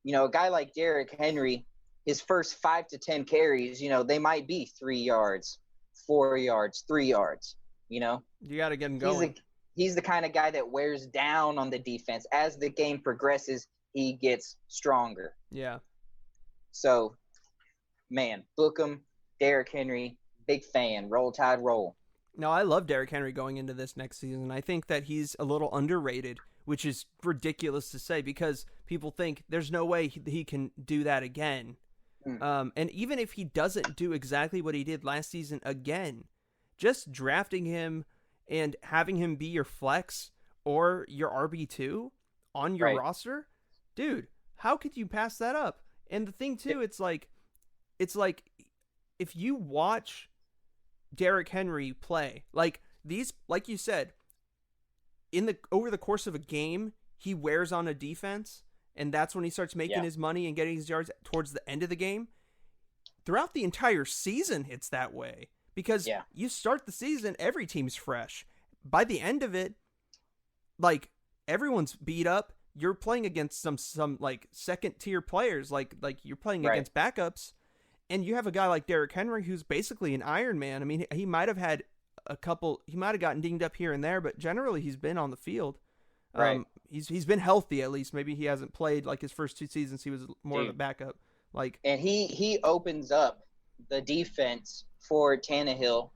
A guy like Derrick Henry, his first 5 to 10 carries, they might be 3 yards, 4 yards, 3 yards. You got to get him going. He's the kind of guy that wears down on the defense. As the game progresses, he gets stronger. Yeah. So, man, book him, Derrick Henry, big fan. Roll Tide, roll. No, I love Derrick Henry going into this next season. I think that he's a little underrated, which is ridiculous to say because people think there's no way he can do that again. And even if he doesn't do exactly what he did last season again, just drafting him and having him be your flex or your RB2 on your roster, dude, how could you pass that up? And the thing too, it's like if you watch Derrick Henry play, like you said, over the course of a game, he wears on a defense, and that's when he starts making his money and getting his yards towards the end of the game. Throughout the entire season, it's that way because you start the season, every team's fresh. By the end of it, like everyone's beat up. You're playing against some like second tier players, like you're playing against backups, and you have a guy like Derrick Henry who's basically an Iron Man. I mean, he might have had he might have gotten dinged up here and there, but generally he's been on the field. He's been healthy at least. Maybe he hasn't played like his first 2 seasons. He was more of a backup. And he opens up the defense for Tannehill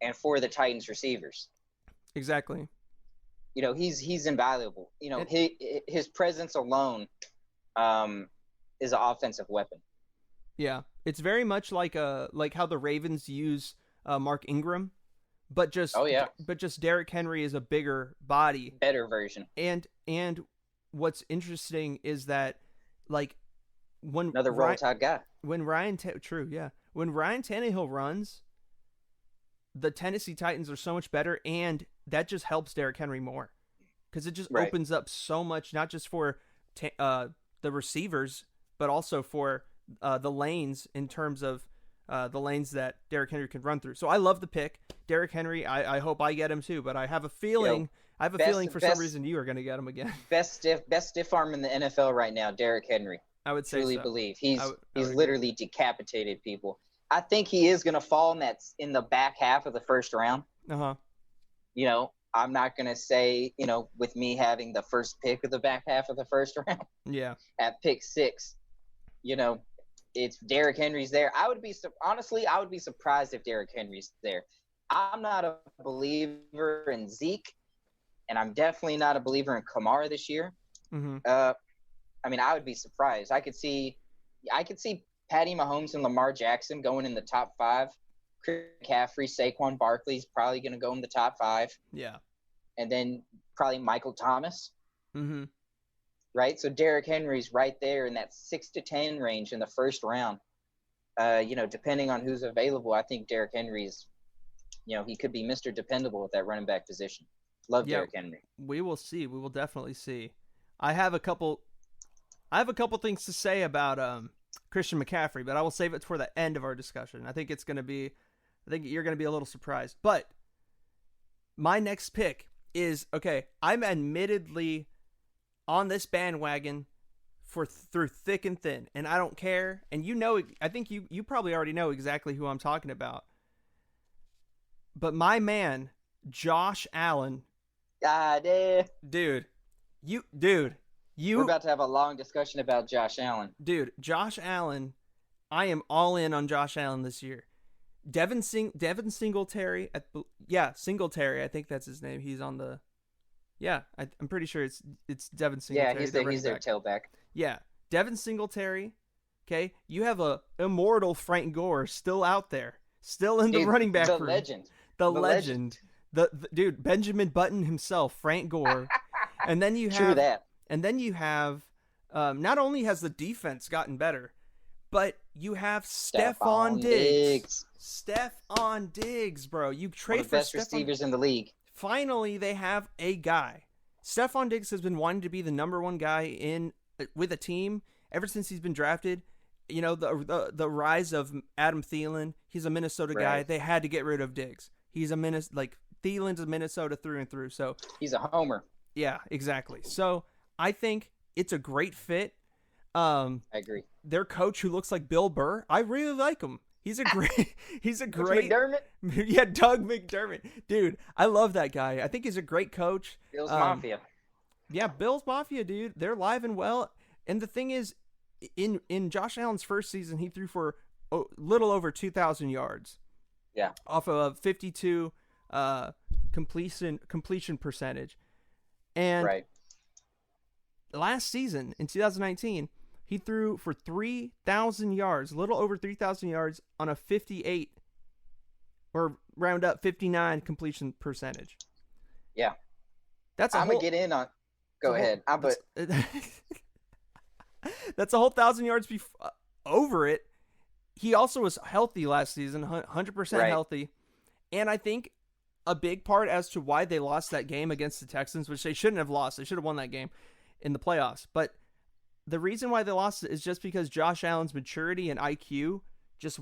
and for the Titans receivers. Exactly. He's invaluable. His presence alone is an offensive weapon. Yeah, it's very much like how the Ravens use Mark Ingram, but just Derrick Henry is a bigger body, better version. And what's interesting is that like when another Roll Tide guy. When Ryan Tannehill runs, the Tennessee Titans are so much better, and that just helps Derrick Henry more because it just opens up so much, not just for the receivers, but also for the lanes in terms of the lanes that Derrick Henry can run through. So I love the pick, Derrick Henry. I hope I get him too, but I have a feeling. For some reason you are going to get him again. Best stiff arm in the NFL right now, Derrick Henry. I would say truly so. Believe he's literally decapitated people. I think he is going to fall in the back half of the first round. I'm not going to say, with me having the first pick of the back half of the first round. Yeah. At pick 6, it's Derrick Henry's there. I would be surprised if Derrick Henry's there. I'm not a believer in Zeke, and I'm definitely not a believer in Kamara this year. Mm-hmm. I mean, I would be surprised. I could see Patty Mahomes and Lamar Jackson going in the top 5. Chris McCaffrey, Saquon Barkley's probably going to go in the top 5. Yeah. And then probably Michael Thomas. Mm-hmm. Right? So Derrick Henry's right there in that 6 to 10 range in the first round. Depending on who's available, I think Derrick Henry's, he could be Mr. Dependable at that running back position. Love Derrick Henry. We will see. We will definitely see. I have a couple things to say about Christian McCaffrey, but I will save it for the end of our discussion. I think you're going to be a little surprised. But my next pick is, okay, I'm admittedly on this bandwagon through thick and thin, and I don't care. And I think you probably already know exactly who I'm talking about. But my man, Josh Allen. Dude. We're about to have a long discussion about Josh Allen. Dude, Josh Allen, I am all in on Josh Allen this year. Devin Singletary, Singletary, I think that's his name. He's on the, I'm pretty sure it's Devin Singletary. Yeah, he's their tailback. Yeah, Devin Singletary. Okay, you have a immortal Frank Gore still out there, still in the running back room. The legend. The dude, Benjamin Button himself, Frank Gore. And then you have True that. And then you have, not only has the defense gotten better, but you have Stephon Diggs. Stephon Diggs, bro. You trade for best receivers in the league. Finally, they have a guy. Stephon Diggs has been wanting to be the number one guy with a team ever since he's been drafted. The rise of Adam Thielen. He's a Minnesota guy. They had to get rid of Diggs. He's Thielen's a Minnesota through and through. So he's a homer. Yeah, exactly. So I think it's a great fit. I agree. Their coach, who looks like Bill Burr, I really like him. He's a great. McDermott? Yeah, Doug McDermott, dude. I love that guy. I think he's a great coach. Bill's Mafia. Yeah, Bill's Mafia, dude. They're live and well. And the thing is, in Josh Allen's first season, he threw for a little over 2,000 yards. Yeah. Off of a 52 completion percentage. And last season, in 2019, he threw for 3,000 yards, a little over 3,000 yards on a 58, or round up 59 completion percentage. Yeah. I'm going to get in on. Go ahead. That's a whole 1,000 yards over it. He also was healthy last season, 100% healthy. And I think a big part as to why they lost that game against the Texans, which they shouldn't have lost. They should have won that game in the playoffs. But the reason why they lost it is just because Josh Allen's maturity and IQ just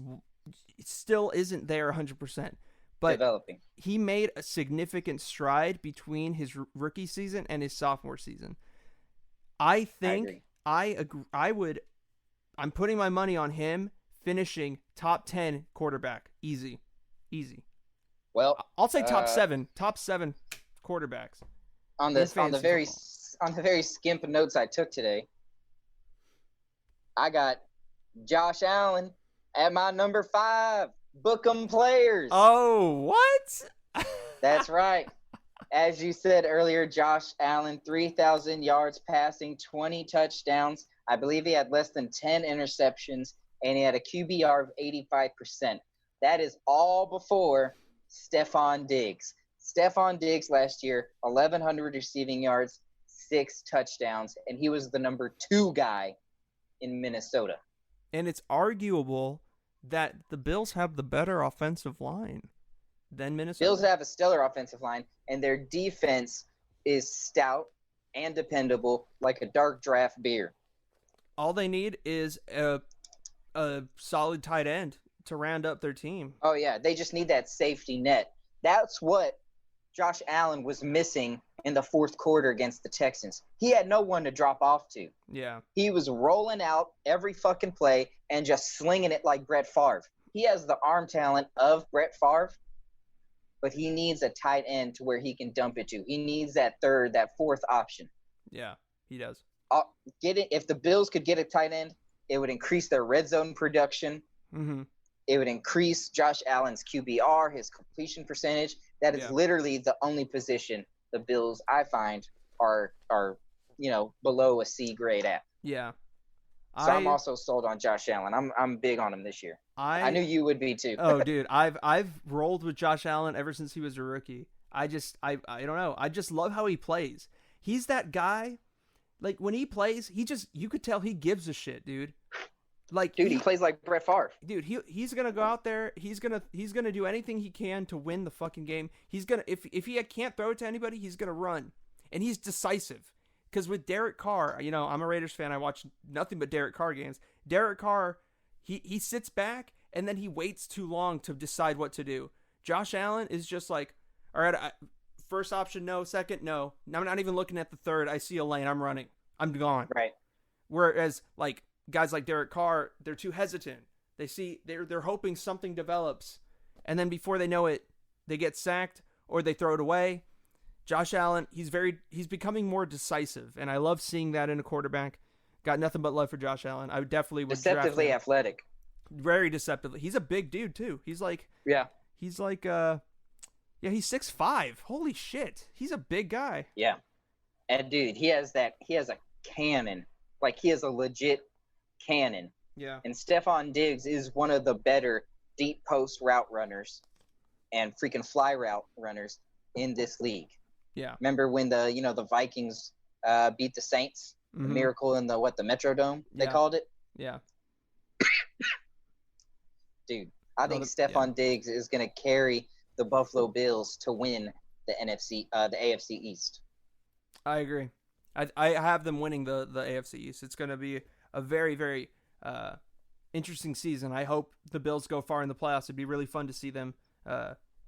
still isn't there 100%. But developing. He made a significant stride between his rookie season and his sophomore season. I think I'm putting my money on him finishing top 10 quarterback. Easy. Well, I'll say top 7 quarterbacks. On the very skimp of notes I took today, I got Josh Allen at my number 5. Book 'em players. Oh, what? That's right. As you said earlier, Josh Allen, 3,000 yards passing, 20 touchdowns. I believe he had less than 10 interceptions, and he had a QBR of 85%. That is all before Stephon Diggs. Stephon Diggs last year, 1,100 receiving yards, 6 touchdowns, and he was the number 2 guy in Minnesota. And it's arguable that the Bills have the better offensive line than Minnesota. Bills have a stellar offensive line, and their defense is stout and dependable like a dark draft beer. All they need is a solid tight end to round up their team. Oh, yeah. They just need that safety net. That's what Josh Allen was missing in the fourth quarter against the Texans. He had no one to drop off to. Yeah. He was rolling out every fucking play and just slinging it like Brett Favre. He has the arm talent of Brett Favre, but he needs a tight end to where he can dump it to. He needs that fourth option. Yeah, he does. If the Bills could get a tight end, it would increase their red zone production. Mm-hmm. It would increase Josh Allen's QBR, his completion percentage. That is literally the only position the Bills I find are below a C grade app. Yeah. So I'm also sold on Josh Allen. I'm big on him this year. I knew you would be too. Oh, dude, I've rolled with Josh Allen ever since he was a rookie. I don't know. I just love how he plays. He's that guy. Like when he plays, you could tell he gives a shit, dude. Like, dude, he plays like Brett Favre. Dude, he's gonna go out there. He's gonna do anything he can to win the fucking game. He's gonna if he can't throw it to anybody, he's gonna run, and he's decisive. Because with Derek Carr, I'm a Raiders fan. I watch nothing but Derek Carr games. Derek Carr, he sits back and then he waits too long to decide what to do. Josh Allen is just like, all right, first option, no. Second, no. I'm not even looking at the third. I see a lane. I'm running. I'm gone. Right. Whereas like guys like Derek Carr, they're too hesitant. They're hoping something develops, and then before they know it, they get sacked or they throw it away. Josh Allen, he's becoming more decisive, and I love seeing that in a quarterback. Got nothing but love for Josh Allen. I would definitely deceptively athletic. Very deceptively. He's a big dude too. He's 6'5". Holy shit. He's a big guy. Yeah. And dude, he has a cannon. Like he is a legit cannon. Yeah. And Stephon Diggs is one of the better deep post route runners and freaking fly route runners in this league. Yeah. Remember when the Vikings beat the Saints? Mm-hmm. The miracle in the Metrodome, they called it? Yeah. Dude, I think Stephon Diggs is going to carry the Buffalo Bills to win the AFC East. I agree. I have them winning the AFC East. It's going to be a very, very interesting season. I hope the Bills go far in the playoffs. It'd be really fun to see them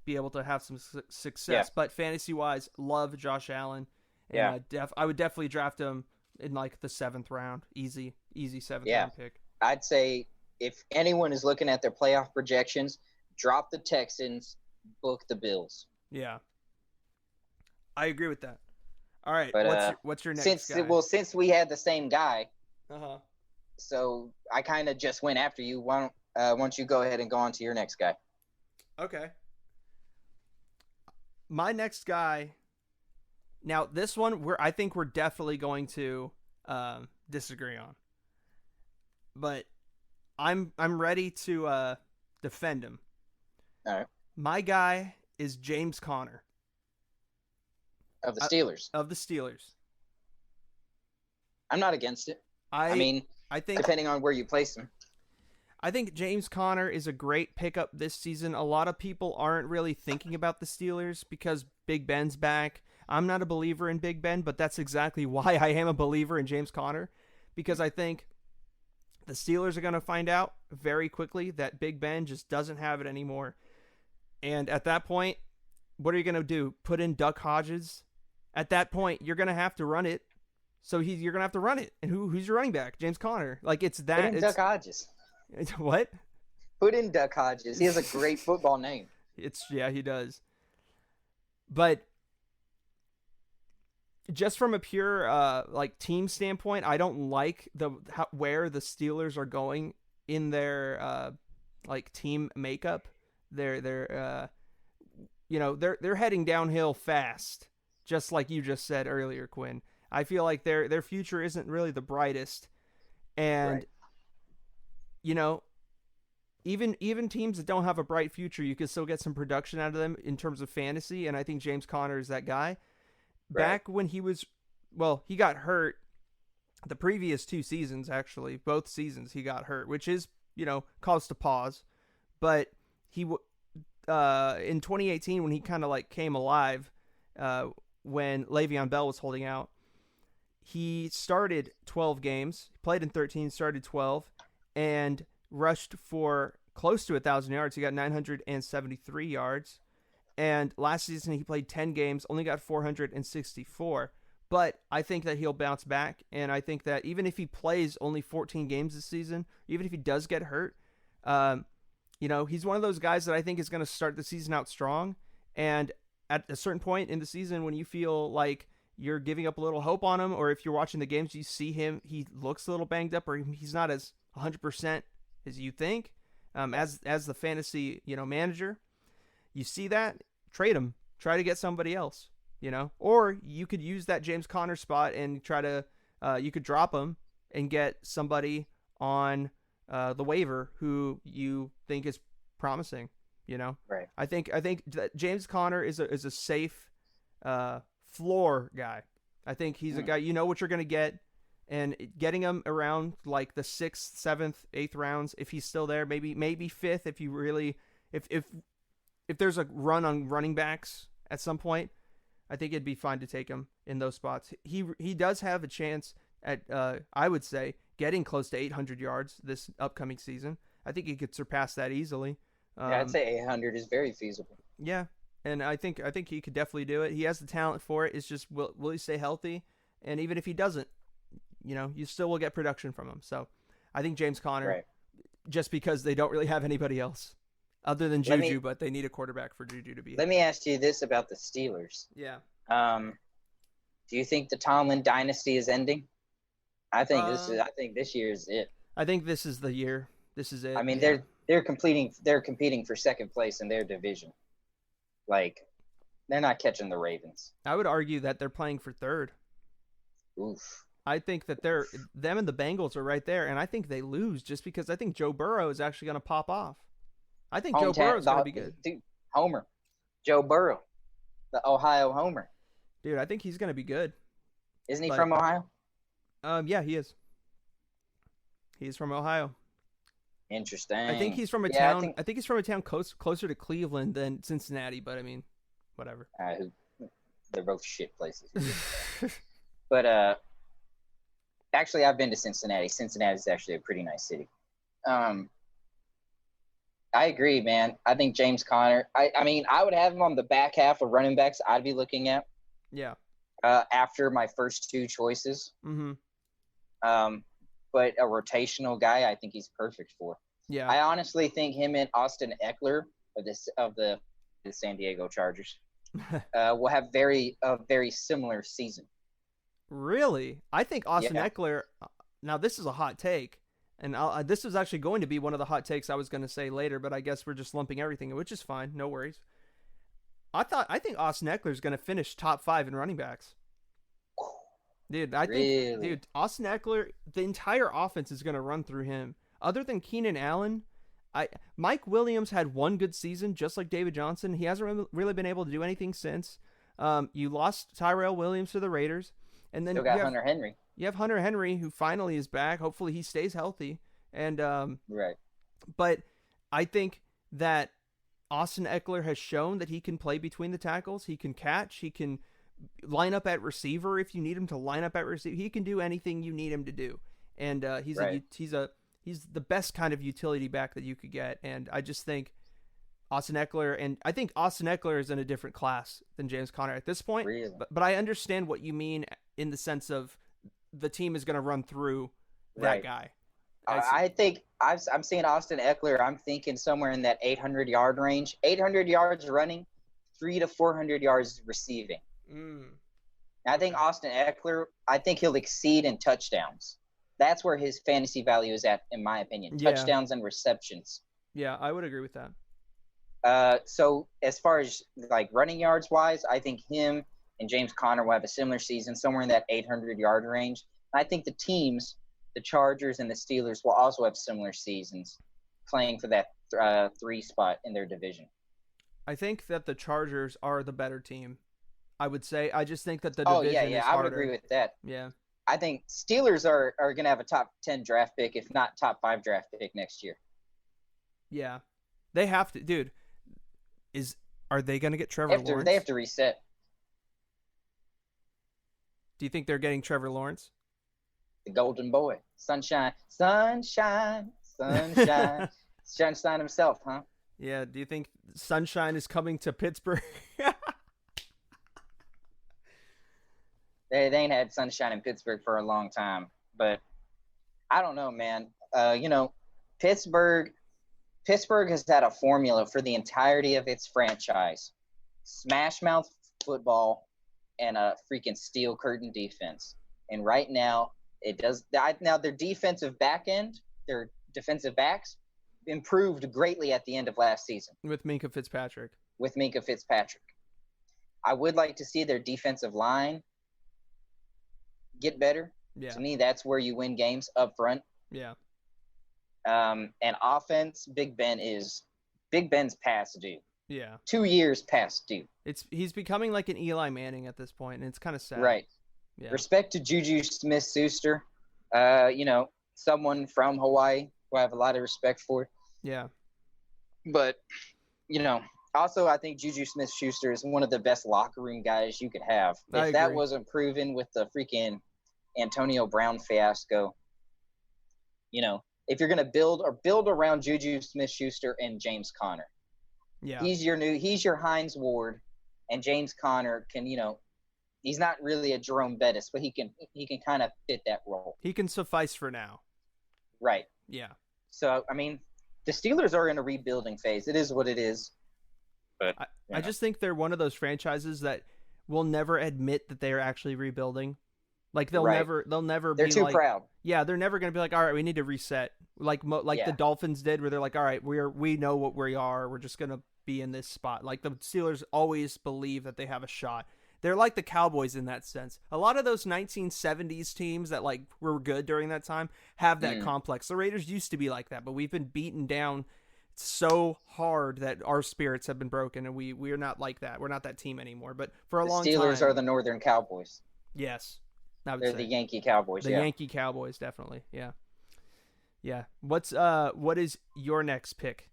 be able to have some success. Yeah. But fantasy-wise, love Josh Allen. And I would definitely draft him in like the 7th round. Easy 7th round pick. I'd say if anyone is looking at their playoff projections, drop the Texans, book the Bills. Yeah. I agree with that. All right, but, what's your next guy? Well, since we had the same guy, uh-huh. So I kind of just went after you. Why don't you go ahead and go on to your next guy? Okay. My next guy. Now, this one I think we're definitely going to disagree on, but I'm ready to defend him. All right. My guy is James Conner. Of the Steelers. Of the Steelers. I'm not against it. I think depending on where you place him. I think James Conner is a great pickup this season. A lot of people aren't really thinking about the Steelers because Big Ben's back. I'm not a believer in Big Ben, but that's exactly why I am a believer in James Conner, because I think the Steelers are going to find out very quickly that Big Ben just doesn't have it anymore. And at that point, what are you going to do? Put in Duck Hodges? At that point, you're going to have to run it. So you're going to have to run it. And who's your running back? James Conner. Like, it's that. Put in Duck Hodges. What? Put in Duck Hodges. He has a great football name. He does. But just from a pure team standpoint, I don't like where the Steelers are going in their team makeup. They're heading downhill fast, just like you just said earlier, Quinn. I feel like their future isn't really the brightest, and even teams that don't have a bright future, you can still get some production out of them in terms of fantasy, and I think James Conner is that guy. Right. Back when he got hurt the previous 2 seasons, actually, both seasons he got hurt, which is, caused a pause, but he in 2018 when he kind of came alive, when Le'Veon Bell was holding out, he started 12 games, played in 13, started 12, and rushed for close to 1,000 yards. He got 973 yards. And last season he played 10 games, only got 464. But I think that he'll bounce back, and I think that even if he plays only 14 games this season, even if he does get hurt, he's one of those guys that I think is going to start the season out strong. And at a certain point in the season when you feel like you're giving up a little hope on him, or if you're watching the games, you see him, he looks a little banged up, or he's not as 100% as you think, as the fantasy, manager, you see that, trade him, try to get somebody else. Or you could use that James Conner spot and try to you could drop him and get somebody on the waiver who you think is promising. Right. I think that James Conner is a safe floor guy. I think he's a guy what you're going to get, and getting him around like the 6th, 7th, 8th rounds if he's still there, maybe 5th if you really if there's a run on running backs at some point, I think it'd be fine to take him in those spots. He does have a chance at I would say getting close to 800 yards this upcoming season. I think he could surpass that easily. Yeah, I'd say 800 is very feasible. Yeah, and I think he could definitely do it. He has the talent for it. It's just will he stay healthy? And even if he doesn't, you still will get production from him. So I think James Conner, right. Just because they don't really have anybody else other than Juju, but they need a quarterback for Juju to be. Let me ask you this about the Steelers. Yeah. Do you think the Tomlin dynasty is ending? I think this year is it. I think this is the year. This is it. I mean, they're competing for second place in their division. Like, they're not catching the Ravens. I would argue that they're playing for third. Oof. I think that them and the Bengals are right there, and I think they lose just because I think Joe Burrow is actually going to pop off. I think Joe Burrow is going to be good. Dude, Homer. Joe Burrow. The Ohio Homer. Dude, I think he's going to be good. Isn't he from Ohio? Yeah, he is. He's from Ohio. Interesting. I think he's from a town. I think he's from a town closer to Cleveland than Cincinnati. But I mean, whatever. They're both shit places. But actually, I've been to Cincinnati. Cincinnati is actually a pretty nice city. I agree, man. I think James Conner. I mean, I would have him on the back half of running backs I'd be looking at. Yeah. After my first two choices. Mm-hmm. But a rotational guy, I think he's perfect for. Yeah. I honestly think him and Austin Eckler of the San Diego Chargers will have a very similar season. Really? I think Austin Eckler. Now this is a hot take, and this was actually going to be one of the hot takes I was going to say later, but I guess we're just lumping everything, which is fine. No worries. I think Austin Eckler is going to finish top 5 in running backs. Dude, think Austin Eckler, the entire offense is going to run through him. Other than Keenan Allen, Mike Williams had one good season, just like David Johnson. He hasn't really been able to do anything since. You lost Tyrell Williams to the Raiders, and then still got Hunter Henry. You have Hunter Henry, who finally is back. Hopefully, he stays healthy. And right. But I think that Austin Eckler has shown that he can play between the tackles. He can catch. He can line up at receiver if you need him to line up at receiver. He can do anything you need him to do, and he's the best kind of utility back that you could get. And I just think Austin Eckler, and I think Austin Eckler is in a different class than James Conner at this point. Really? But I understand what you mean in the sense of the team is going to run through that guy. I think I'm seeing Austin Eckler. I'm thinking somewhere in that 800-yard range, 800 yards running, 300 to 400 yards receiving. I think Austin Eckler, I think he'll exceed in touchdowns. That's where his fantasy value is at, in my opinion. Touchdowns and receptions. Yeah, I would agree with that. So as far as like running yards wise, I think him and James Conner will have a similar season, somewhere in that 800-yard range. I think the teams, the Chargers and the Steelers, will also have similar seasons, playing for that 3 spot in their division. I think that the Chargers are the better team. I would say. I just think that the division is harder. I would agree with that. Yeah. I think Steelers are going to have a top 10 draft pick, if not top 5 draft pick next year. Yeah. They have to. Dude, are they going to get Trevor Lawrence? They have to reset. Do you think they're getting Trevor Lawrence? The golden boy. Sunshine. Sunshine. Sunshine. Sunshine himself, huh? Yeah. Do you think Sunshine is coming to Pittsburgh? They ain't had sunshine in Pittsburgh for a long time, but I don't know, man. Pittsburgh has had a formula for the entirety of its franchise: smash mouth football and a freaking steel curtain defense. And right now, it does. Now their defensive back end, their defensive backs, improved greatly at the end of last season with Minkah Fitzpatrick. I would like to see their defensive line get better. Yeah. To me, that's where you win games up front. Yeah. And offense, Big Ben's past due. Yeah. 2 years past due. He's becoming like an Eli Manning at this point, and it's kind of sad. Right. Yeah. Respect to Juju Smith-Schuster, someone from Hawaii who I have a lot of respect for. Yeah. But, also I think Juju Smith-Schuster is one of the best locker room guys you could have. If that wasn't proven with the freaking Antonio Brown fiasco, if you're going to build around Juju Smith-Schuster and James Conner. Yeah. He's your Hines Ward, and James Conner can, he's not really a Jerome Bettis, but he can kind of fit that role. He can suffice for now. Right. Yeah. So, the Steelers are in a rebuilding phase. It is what it is. But I just think they're one of those franchises that will never admit that they are actually rebuilding. Like they'll never they're be too like, proud. Yeah, they're never going to be like, all right, we need to reset. Like the Dolphins did, where they're like, all right, we know what we are. We're just going to be in this spot. Like the Steelers always believe that they have a shot. They're like the Cowboys in that sense. A lot of those 1970s teams that like were good during that time have that complex. The Raiders used to be like that, but we've been beaten down so hard that our spirits have been broken, and we're not like that. We're not that team anymore. But for a long time, the Steelers are the Northern Cowboys. Yes. They're the Yankee Cowboys. The Yankee Cowboys, definitely. Yeah. Yeah. What is your next pick?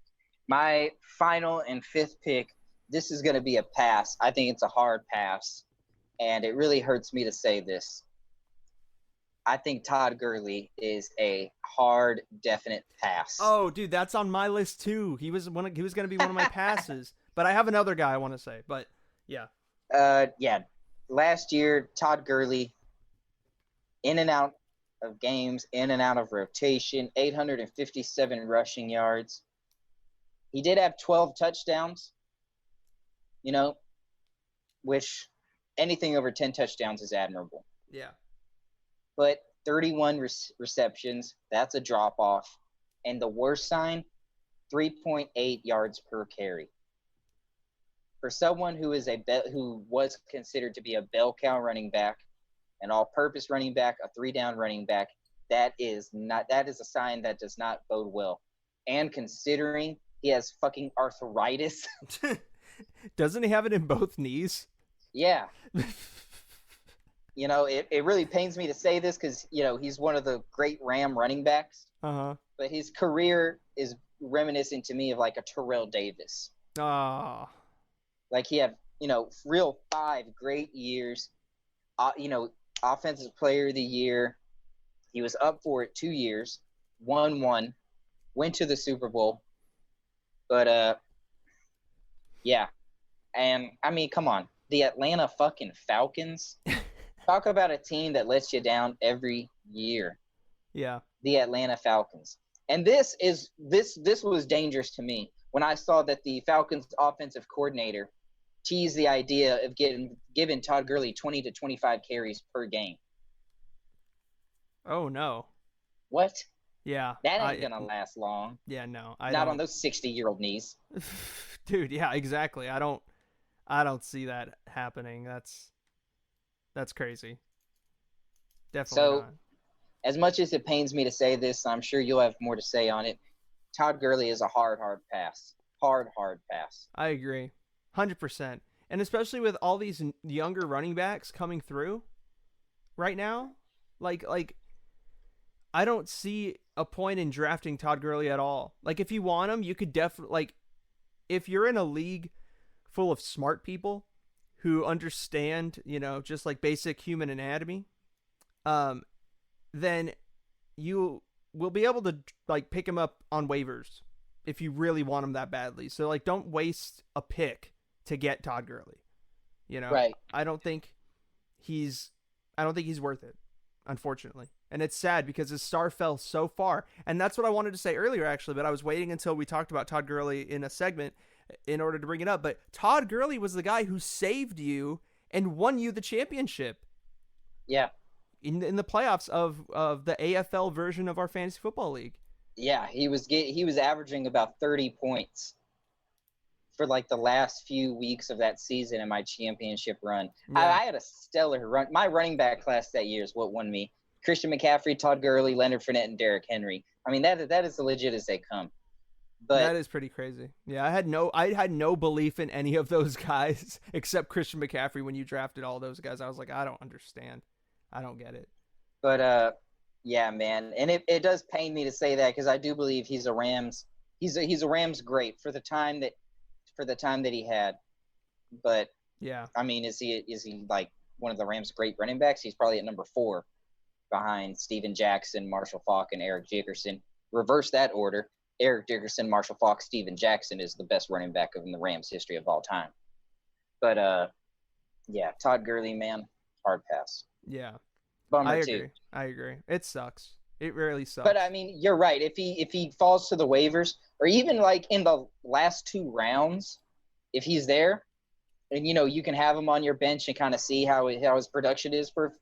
My final and fifth pick, this is going to be a pass. I think it's a hard pass, and it really hurts me to say this. I think Todd Gurley is a hard, definite pass. Oh, dude, that's on my list too. He was going to be one of my passes, but I have another guy I want to say. But yeah. Last year, Todd Gurley, in and out of games, in and out of rotation, 857 rushing yards. He did have 12 touchdowns, which anything over 10 touchdowns is admirable. Yeah. But 31 receptions, that's a drop-off. And the worst sign, 3.8 yards per carry. For someone who was considered to be a bell cow running back, an all-purpose running back, a three-down running back, that is a sign that does not bode well. And considering he has fucking arthritis. Doesn't he have it in both knees? Yeah. It really pains me to say this because, he's one of the great Ram running backs. Uh-huh. But his career is reminiscent to me of like a Terrell Davis. Ah. Like he had, real 5 great years. Offensive Player of the Year. He was up for it 2 years, won one, went to the Super Bowl. But, yeah. And, come on. The Atlanta fucking Falcons. Talk about a team that lets you down every year. Yeah. The Atlanta Falcons. And this was dangerous to me when I saw that the Falcons offensive coordinator teased the idea of giving Todd Gurley 20 to 25 carries per game. Oh, no. What? Yeah. That ain't going to last long. Yeah, no. Not on those 60-year-old knees. Dude, yeah, exactly. I don't see that happening. That's crazy. Definitely not. As much as it pains me to say this, I'm sure you'll have more to say on it. Todd Gurley is a hard pass. Hard pass. I agree. 100%. And especially with all these younger running backs coming through right now, like I don't see a point in drafting Todd Gurley at all. Like if you want him, you could definitely if you're in a league full of smart people who understand, just like basic human anatomy, then you will be able to like pick him up on waivers if you really want him that badly. So like, don't waste a pick to get Todd Gurley. Right. I don't think he's worth it, unfortunately. And it's sad because his star fell so far. And that's what I wanted to say earlier, actually, but I was waiting until we talked about Todd Gurley in a segment in order to bring it up. But Todd Gurley was the guy who saved you and won you the championship. Yeah. In the playoffs of the AFL version of our fantasy football league. Yeah, he was averaging about 30 points for like the last few weeks of that season in my championship run. Yeah. I had a stellar run. My running back class that year is what won me. Christian McCaffrey, Todd Gurley, Leonard Fournette, and Derrick Henry. I mean, that is as legit as they come. But that is pretty crazy. Yeah, I had no belief in any of those guys except Christian McCaffrey when you drafted all those guys. I was like, I don't understand. I don't get it. But yeah, man. And it does pain me to say that because I do believe he's a Rams great for the time that he had. But yeah, I mean, is he like one of the Rams' great running backs? He's probably at number 4 behind Steven Jackson, Marshall Faulk, and Eric Dickerson. Reverse that order. Eric Dickerson, Marshall Faulk, Steven Jackson is the best running back in the Rams' history of all time. But yeah, Todd Gurley, man, hard pass. Yeah, bummer too. I agree. It sucks. It really sucks. But I mean, you're right. If he falls to the waivers, or even like in the last 2 rounds, if he's there, and you can have him on your bench and kind of see how his production is for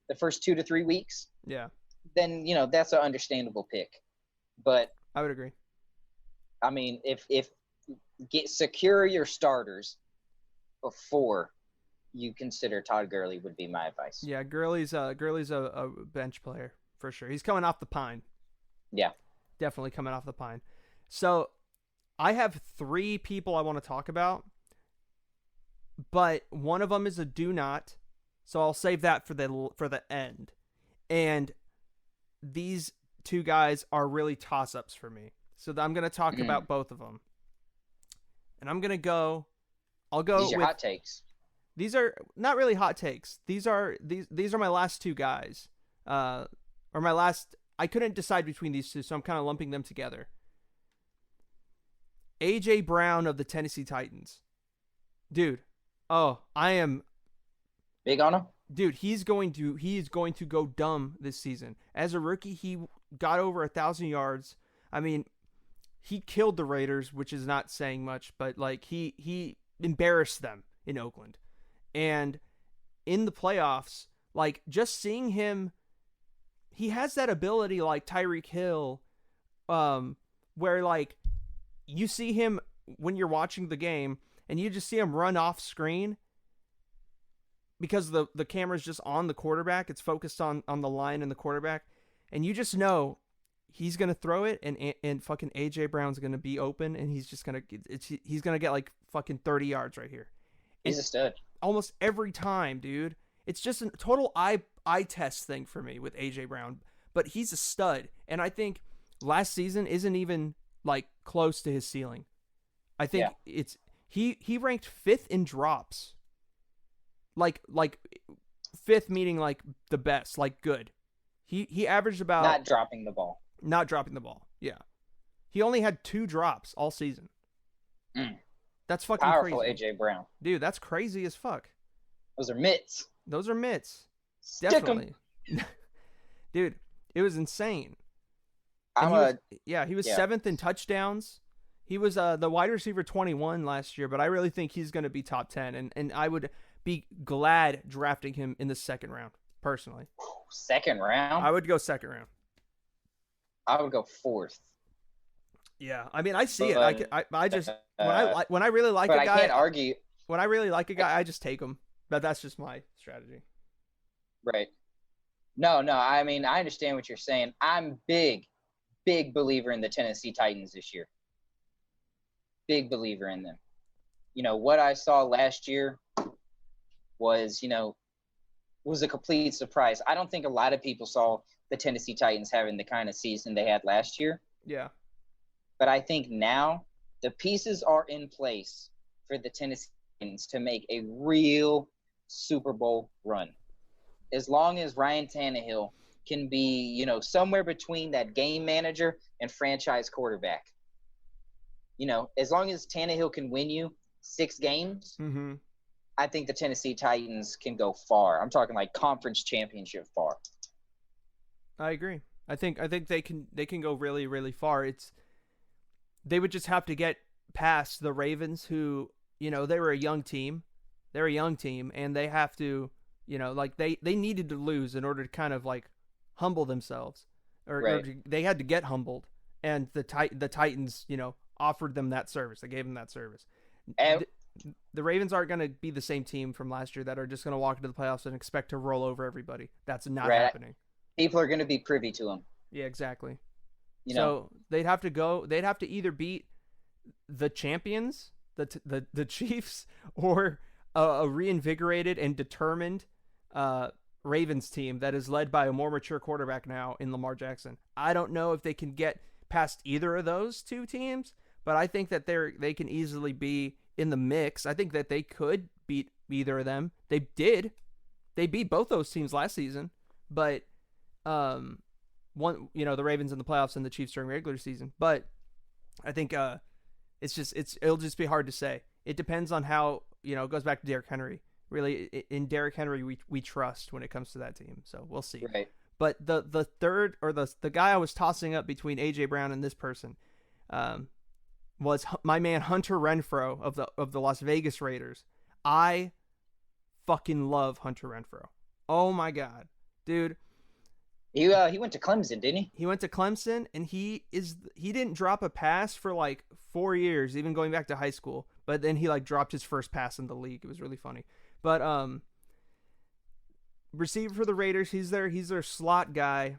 the first 2 to 3 weeks. Yeah. Then that's an understandable pick. But I would agree. I mean, if secure your starters before you consider Todd Gurley would be my advice. Yeah, Gurley's a bench player for sure. He's coming off the pine. Yeah, definitely coming off the pine. So I have 3 people I want to talk about, but one of them is a do not. So I'll save that for the end. And these 2 guys are really toss-ups for me. So I'm going to talk about both of them. And I'll go these are with hot takes. These are not really hot takes. These are my last 2 guys. I couldn't decide between these 2, so I'm kind of lumping them together. A.J. Brown of the Tennessee Titans. Dude, I am big on him. Dude, he is going to go dumb this season. As a rookie, he got over 1,000 yards. I mean, he killed the Raiders, which is not saying much, but like he embarrassed them in Oakland. And in the playoffs, like just seeing him, he has that ability like Tyreek Hill, where like you see him when you're watching the game and you just see him run off screen because the camera's just on the quarterback. It's focused on the line and the quarterback. And you just know he's going to throw it and fucking A.J. Brown's going to be open and he's going to get like fucking 30 yards right here. He's a stud. Almost every time, dude. It's just a total eye test thing for me with A.J. Brown. But he's a stud. And I think last season isn't even like close to his ceiling. I think it's he ranked 5th in drops. Like 5th meaning like the best, like good. He averaged about not dropping the ball. Not dropping the ball. Yeah. He only had 2 drops all season. That's fucking powerful crazy. A.J. Brown. Dude, that's crazy as fuck. Those are mitts. Stick Definitely. Dude, it was insane. He was 7th in touchdowns. He was the wide receiver 21 last year, but I really think he's going to be top 10, and I would be glad drafting him in the 2nd round, personally. 2nd round? I would go 2nd round. I would go 4th. Yeah, I mean, I see it. I just when I really like a guy, I can't argue. When I really like a guy, I just take him. But that's just my strategy. Right. No. I mean, I understand what you're saying. I'm big believer in the Tennessee Titans this year. Big believer in them. What I saw last year was a complete surprise. I don't think a lot of people saw the Tennessee Titans having the kind of season they had last year. Yeah. But I think now the pieces are in place for the Tennessee Titans to make a real Super Bowl run. As long as Ryan Tannehill can be, somewhere between that game manager and franchise quarterback. As long as Tannehill can win you 6 games, I think the Tennessee Titans can go far. I'm talking like conference championship far. I agree. I think they can go really, really far. They would just have to get past the Ravens, who, they were a young team. They're a young team, and they have to, they needed to lose in order to kind of like humble themselves, or they had to get humbled. And the Titans, offered them that service. They gave them that service. And The Ravens aren't going to be the same team from last year that are just going to walk into the playoffs and expect to roll over everybody. That's not right, happening. people are going to be privy to them. Yeah, exactly. You know, So they'd have to go. They'd have to either beat the champions, the Chiefs, or a reinvigorated and determined Ravens team that is led by a more mature quarterback now in Lamar Jackson. I don't know if they can get past either of those two teams, but I think that they can easily be in the mix. I think that they could beat either of them. They did. They beat both those teams last season, but the Ravens in the playoffs and the Chiefs during regular season. But I think it'll just be hard to say. It depends on how, it goes back to Derrick Henry. Really, in Derrick Henry, we trust when it comes to that team. So we'll see. right. But the third, or the guy I was tossing up between AJ Brown and this person, was my man Hunter Renfrow of the Las Vegas Raiders. I fucking love Hunter Renfrow. Oh my god, dude. He went to Clemson, didn't he? He went to Clemson, and he didn't drop a pass for like 4 years, even going back to high school. But then he like dropped his first pass in the league. It was really funny. But receiver for the Raiders, he's their slot guy.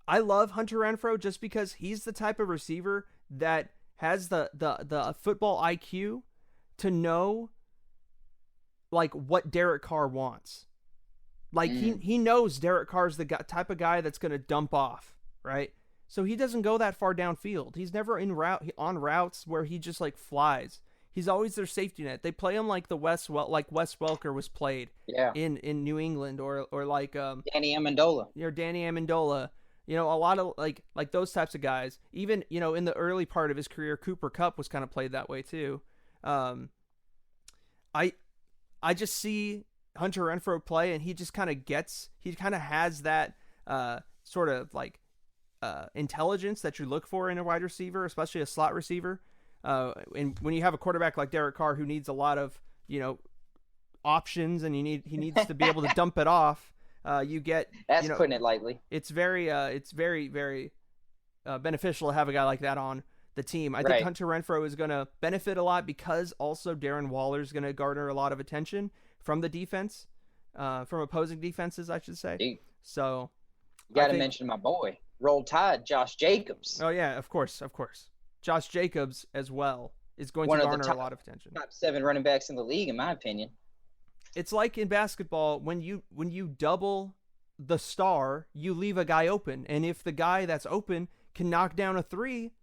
I love Hunter Renfrow just because he's the type of receiver that has the football IQ to know like what Derek Carr wants. Like he knows Derek Carr's the type of guy that's going to dump off, right? So he doesn't go that far downfield. He's never on routes where he just like flies. He's always their safety net. They play him like Wes Welker was played in New England, or like Danny Amendola. Danny Amendola. A lot of like those types of guys. Even, in the early part of his career, Cooper Kupp was kind of played that way too. I just see Hunter Renfrow play, and he just kind of has that sort of like intelligence that you look for in a wide receiver, especially a slot receiver. And when you have a quarterback like Derek Carr who needs a lot of, options, and he needs to be able to dump it off, you get that's putting it lightly. It's very very beneficial to have a guy like that on the team. I think Hunter Renfrow is going to benefit a lot because also Darren Waller is going to garner a lot of attention from the defense, from opposing defenses, I should say. Dude, so you got to mention my boy, Roll Tide, Josh Jacobs. Oh yeah, of course. Josh Jacobs as well is going to garner a lot of attention. Top 7 running backs in the league, in my opinion. It's like in basketball, when you double the star, you leave a guy open, and if the guy that's open can knock down a three,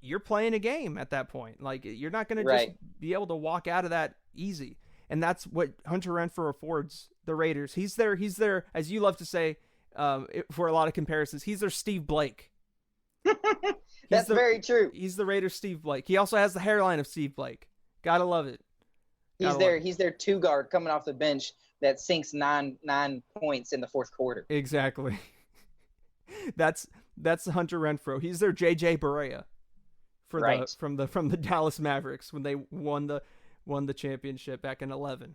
you're playing a game at that point. Like, you're not going to just be able to walk out of that easy. And that's what Hunter Renfrow affords the Raiders. He's their, as you love to say, for a lot of comparisons, he's their Steve Blake. That's very true. He's the Raiders' Steve Blake. He also has the hairline of Steve Blake. Gotta love it. He's their two guard coming off the bench that sinks nine points in the fourth quarter. Exactly. That's Hunter Renfrow. He's their JJ Barea from the Dallas Mavericks when they won the championship back in 2011.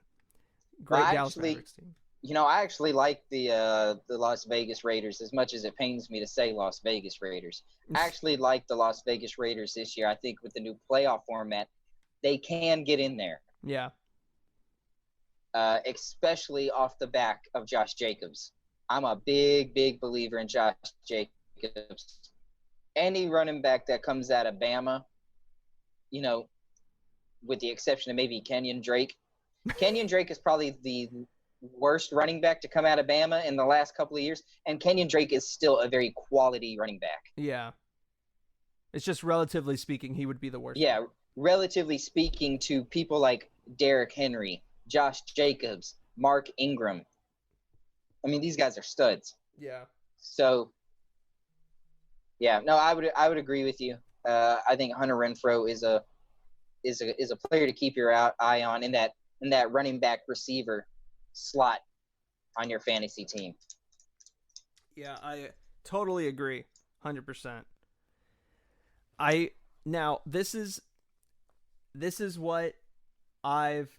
Great Dallas Mavericks team. I actually like the Las Vegas Raiders, as much as it pains me to say Las Vegas Raiders. I actually like the Las Vegas Raiders this year. I think with the new playoff format, they can get in there. Yeah. Especially off the back of Josh Jacobs. I'm a big, big believer in Josh Jacobs. Any running back that comes out of Bama, with the exception of maybe Kenyon Drake. Kenyon Drake is probably the worst running back to come out of Bama in the last couple of years, and Kenyon Drake is still a very quality running back. Yeah. It's just relatively speaking, he would be the worst. Yeah, relatively speaking to people like Derrick Henry, Josh Jacobs, Mark Ingram. I mean, these guys are studs. Yeah. So, yeah, no, I would agree with you. I think Hunter Renfrow is a player to keep your eye on in that running back receiver slot on your fantasy team. Yeah, I totally agree. 100%. Now this is what I've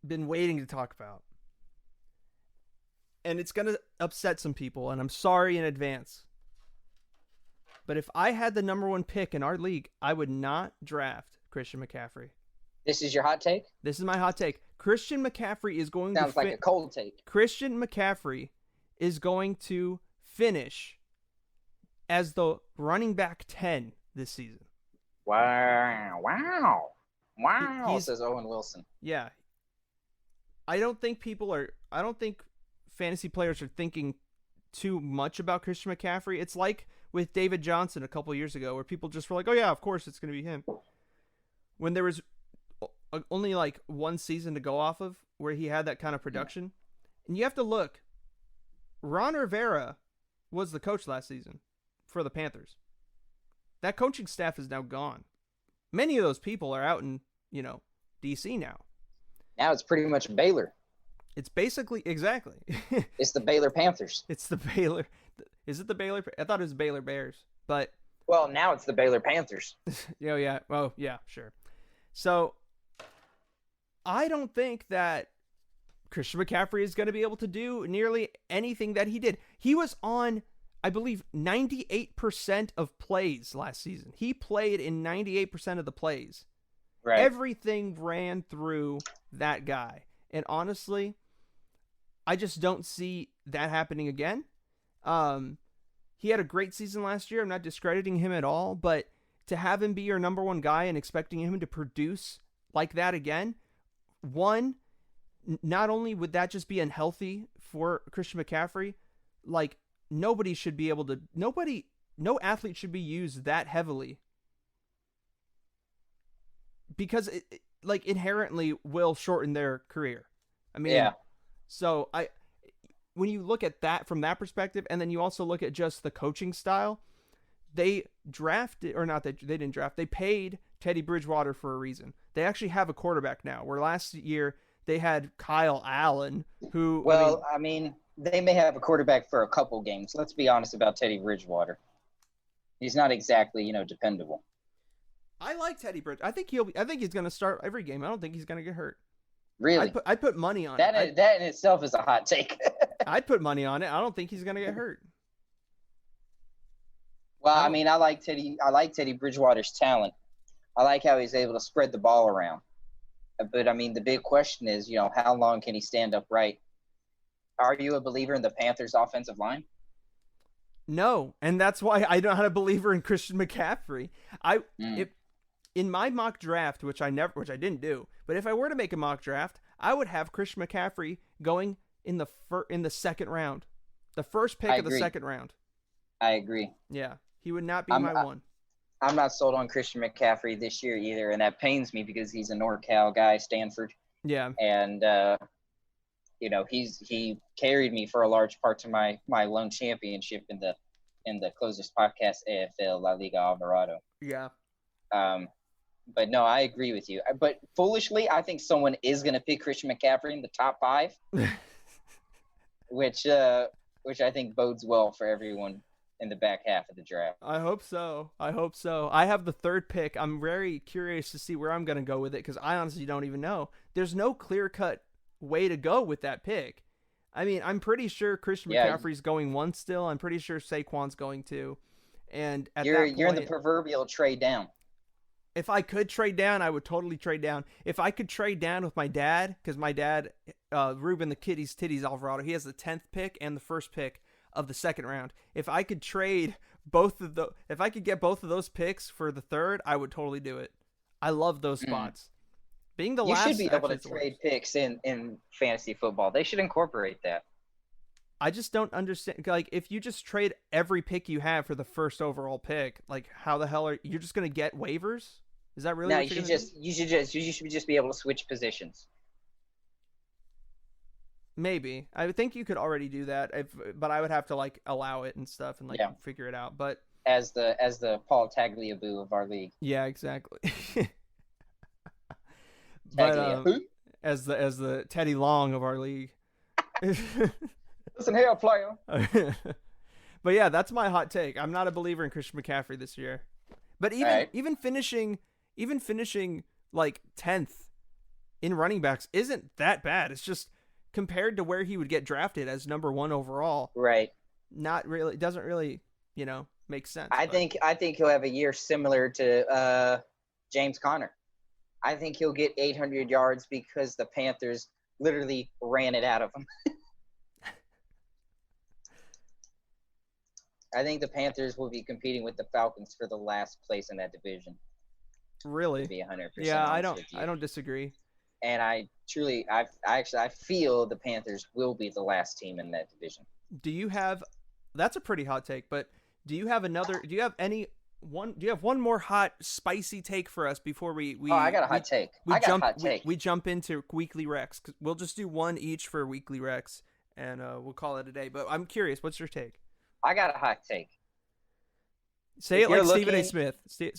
been waiting to talk about. And it's going to upset some people, and I'm sorry in advance. But if I had the number 1 pick in our league, I would not draft Christian McCaffrey. This is your hot take? This is my hot take. Christian McCaffrey is going Sounds like a cold take. Christian McCaffrey is going to finish as the running back 10 this season. Wow. Says Owen Wilson. Yeah. I don't think fantasy players are thinking too much about Christian McCaffrey. It's like with David Johnson a couple years ago, where people just were like, oh yeah, of course it's going to be him. When there was only like 1 season to go off of where he had that kind of production. And you have to look, Ron Rivera was the coach last season for the Panthers. That coaching staff is now gone. Many of those people are out in, DC now. Now it's pretty much Baylor. It's basically, exactly. It's the Baylor Panthers. It's the Baylor. Is it the Baylor? I thought it was Baylor Bears, but. Well, now it's the Baylor Panthers. Yeah. Oh, yeah, sure. So, I don't think that Christian McCaffrey is going to be able to do nearly anything that he did. He was on, I believe, 98% of plays last season. He played in 98% of the plays. Right. Everything ran through that guy. And honestly, I just don't see that happening again. He had a great season last year. I'm not discrediting him at all, but to have him be your number 1 guy and expecting him to produce like that again, one, not only would that just be unhealthy for Christian McCaffrey, like no athlete should be used that heavily, because it like inherently will shorten their career. I mean, yeah. So when you look at that from that perspective, and then you also look at just the coaching style, they didn't draft. They paid Teddy Bridgewater for a reason. They actually have a quarterback now, where last year they had Kyle Allen, who... Well, I mean, they may have a quarterback for a couple games. Let's be honest about Teddy Bridgewater. He's not exactly, dependable. I like Teddy Bridgewater. I think he's going to start every game. I don't think he's going to get hurt. Really? I put money on it. That in itself is a hot take. I'd put money on it. I don't think he's going to get hurt. Well, I mean, I like Teddy Bridgewater's talent. I like how he's able to spread the ball around. But, I mean, the big question is, how long can he stand upright? Are you a believer in the Panthers' offensive line? No, and that's why I'm not a believer in Christian McCaffrey. In my mock draft, which I didn't do, but if I were to make a mock draft, I would have Christian McCaffrey going in the second round, the first pick of the second round. I agree. Yeah, he would not be my one. I'm not sold on Christian McCaffrey this year either, and that pains me because he's a NorCal guy, Stanford. Yeah. And he carried me for a large part to my lone championship in the closest podcast, AFL La Liga Alvarado. Yeah. But no, I agree with you. But foolishly, I think someone is going to pick Christian McCaffrey in the top 5, which I think bodes well for everyone in the back half of the draft. I hope so. I have the 3rd pick. I'm very curious to see where I'm going to go with it, because I honestly don't even know. There's no clear-cut way to go with that pick. I mean, I'm pretty sure Christian McCaffrey's going 1 still. I'm pretty sure Saquon's going 2. And at that point, you're in the proverbial trade down. If I could trade down, I would totally trade down. If I could trade down with my dad, because my dad, Ruben the Kitties Titties Alvarado, he has the 10th pick and the 1st pick of the 2nd round. If I could trade if I could get both of those picks for the 3rd, I would totally do it. I love those spots. Being the last, you should be able to trade picks in fantasy football. They should incorporate that. I just don't understand. Like, if you just trade every pick you have for the 1st overall pick, like, how the hell you're just going to get waivers? Is that really? No, you should just be able to switch positions. Maybe. I think you could already do that, but I would have to allow it and stuff and figure it out. But as the Paul Tagliabue of our league. Yeah, exactly. But as the Teddy Long of our league. Listen here, player. But yeah, that's my hot take. I'm not a believer in Christian McCaffrey this year. But even finishing 10th in running backs isn't that bad. It's just compared to where he would get drafted as number 1 overall. Right. Not really. It doesn't really, makes sense. I But think he'll have a year similar to James Conner. I think he'll get 800 yards because the Panthers literally ran it out of him. I think the Panthers will be competing with the Falcons for the last place in that division. really, To be 100% yeah, honest with you. I don't disagree. And I feel the Panthers will be the last team in that division. Do you have? That's a pretty hot take, but do you have another? Do you have any one? Do you have one more hot, spicy take for us before we? I got a hot take. We jump into weekly Rex. We'll just do one each for weekly Rex, and we'll call it a day. But I'm curious, what's your take? I got a hot take. Say it like Stephen A. Smith. Say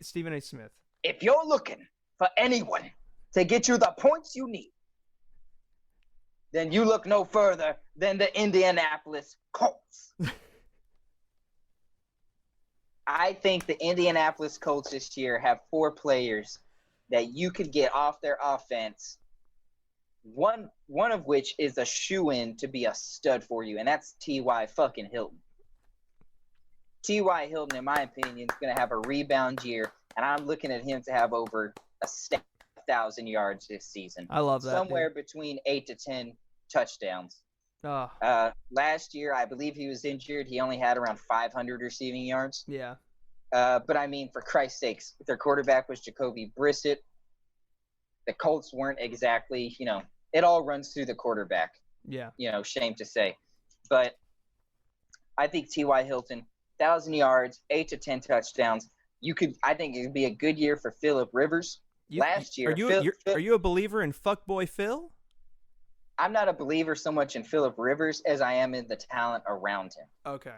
Stephen A. Smith. If you're looking for anyone to get you the points you need, then you look no further than the Indianapolis Colts. I think the Indianapolis Colts this year have 4 players that you could get off their offense, one of which is a shoo-in to be a stud for you, and that's T.Y. fucking Hilton. T.Y. Hilton, in my opinion, is going to have a rebound year, and I'm looking at him to have over 1,000 yards this season. I love that. Somewhere between 8 to 10 touchdowns. Last year, I believe he was injured. He only had around 500 receiving yards. Yeah. But I mean, for Christ's sakes, their quarterback was Jacoby Brissett. The Colts weren't exactly, it all runs through the quarterback. Yeah. Shame to say. But I think T.Y. Hilton, 1,000 yards, 8 to 10 touchdowns. I think it would be a good year for Phillip Rivers. Last year, are you a believer in fuckboy Phil? I'm not a believer so much in Phillip Rivers as I am in the talent around him. Okay.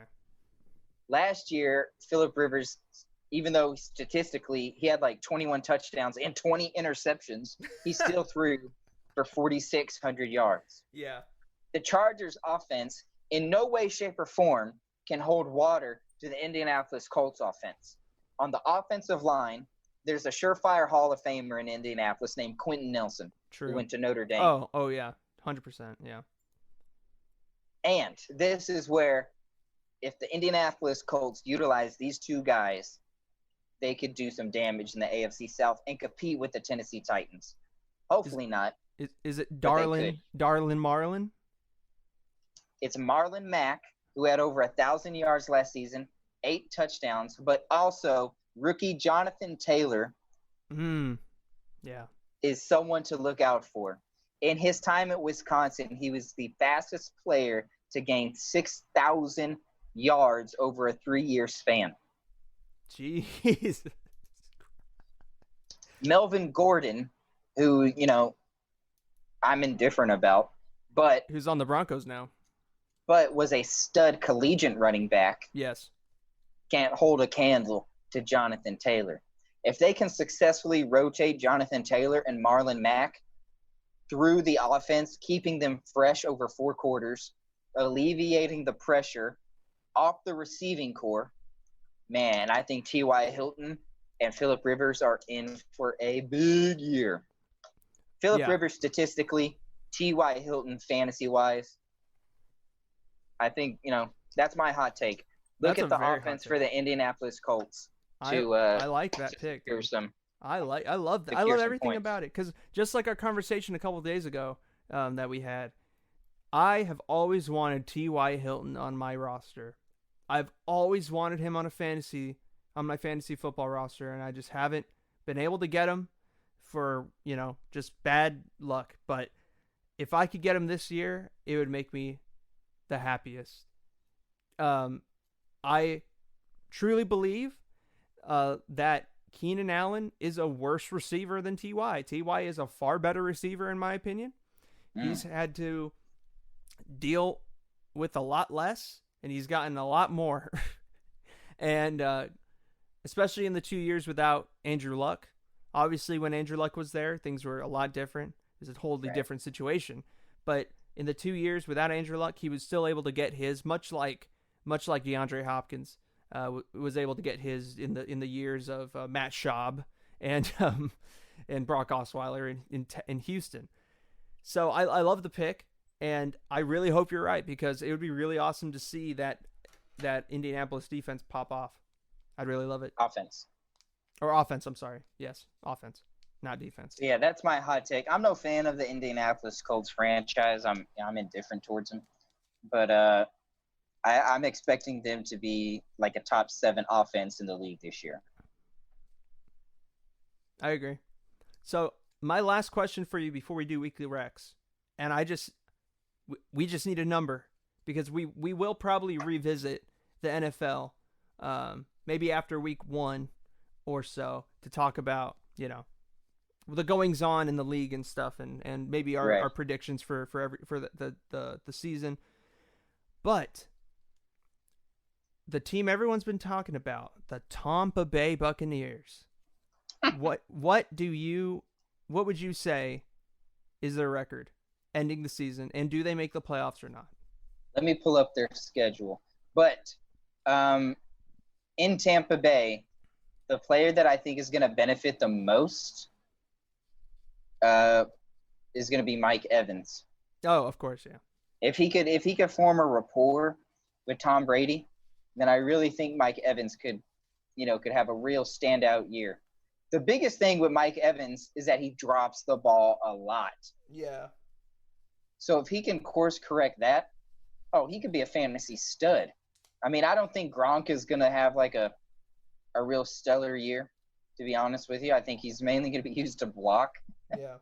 Last year, Phillip Rivers, even though statistically he had like 21 touchdowns and 20 interceptions, he still threw for 4,600 yards. Yeah. The Chargers offense in no way, shape, or form can hold water to the Indianapolis Colts offense. On the offensive line, there's a surefire Hall of Famer in Indianapolis named Quentin Nelson. True. Who went to Notre Dame. Oh yeah. 100%, yeah. And this is where, if the Indianapolis Colts utilize these 2 guys, they could do some damage in the AFC South and compete with the Tennessee Titans. Hopefully not. Is it Darlin Marlin? It's Marlon Mack, who had over 1,000 yards last season, 8 touchdowns, but also rookie Jonathan Taylor Yeah. is someone to look out for. In his time at Wisconsin, he was the fastest player to gain 6,000 yards over a 3-year span. Jeez. Melvin Gordon, who, I'm indifferent about, but who's on the Broncos now, but was a stud collegiate running back. Yes. Can't hold a candle to Jonathan Taylor. If they can successfully rotate Jonathan Taylor and Marlon Mack through the offense, keeping them fresh over 4 quarters, alleviating the pressure off the receiving core, man, I think T.Y. Hilton and Phillip Rivers are in for a big year. Phillip Rivers statistically, T.Y. Hilton fantasy-wise, I think, that's my hot take. Look at the offense for the Indianapolis Colts. I like that pick. I love everything about it, because just like our conversation a couple of days ago that we had, I have always wanted T.Y. Hilton on my roster. I've always wanted him on my fantasy football roster, and I just haven't been able to get him for, just bad luck. But if I could get him this year, it would make me the happiest. I truly believe that Keenan Allen is a worse receiver than T.Y. T.Y. is a far better receiver, in my opinion. He's had to deal with a lot less, and he's gotten a lot more. And especially in the 2 years without Andrew Luck. Obviously, when Andrew Luck was there, things were a lot different. It was a totally different situation. But in the 2 years without Andrew Luck, he was still able to get his, much like DeAndre Hopkins was able to get his in the years of Matt Schaub and Brock Osweiler in Houston. So I love the pick, and I really hope you're right, because it would be really awesome to see that that Indianapolis defense pop off. I'd really love it. Offense. Or offense, I'm sorry. Yes, offense, not defense. Yeah, that's my hot take. I'm no fan of the Indianapolis Colts franchise. I'm indifferent towards them, but I'm expecting them to be like a top 7 offense in the league this year. I agree. So my last question for you before we do weekly recs, and we just need a number because we will probably revisit the NFL maybe after week 1 or so to talk about, the goings on in the league and stuff, and maybe our predictions for the season. But the team everyone's been talking about, the Tampa Bay Buccaneers. what would you say is their record ending the season, and do they make the playoffs or not? Let me pull up their schedule. But in Tampa Bay, the player that I think is going to benefit the most is going to be Mike Evans. Oh, of course, yeah. If he could form a rapport with Tom Brady, then I really think Mike Evans could have a real standout year. The biggest thing with Mike Evans is that he drops the ball a lot. Yeah. So if he can course correct that, he could be a fantasy stud. I mean, I don't think Gronk is going to have like a real stellar year, to be honest with you. I think he's mainly going to be used to block. Yeah.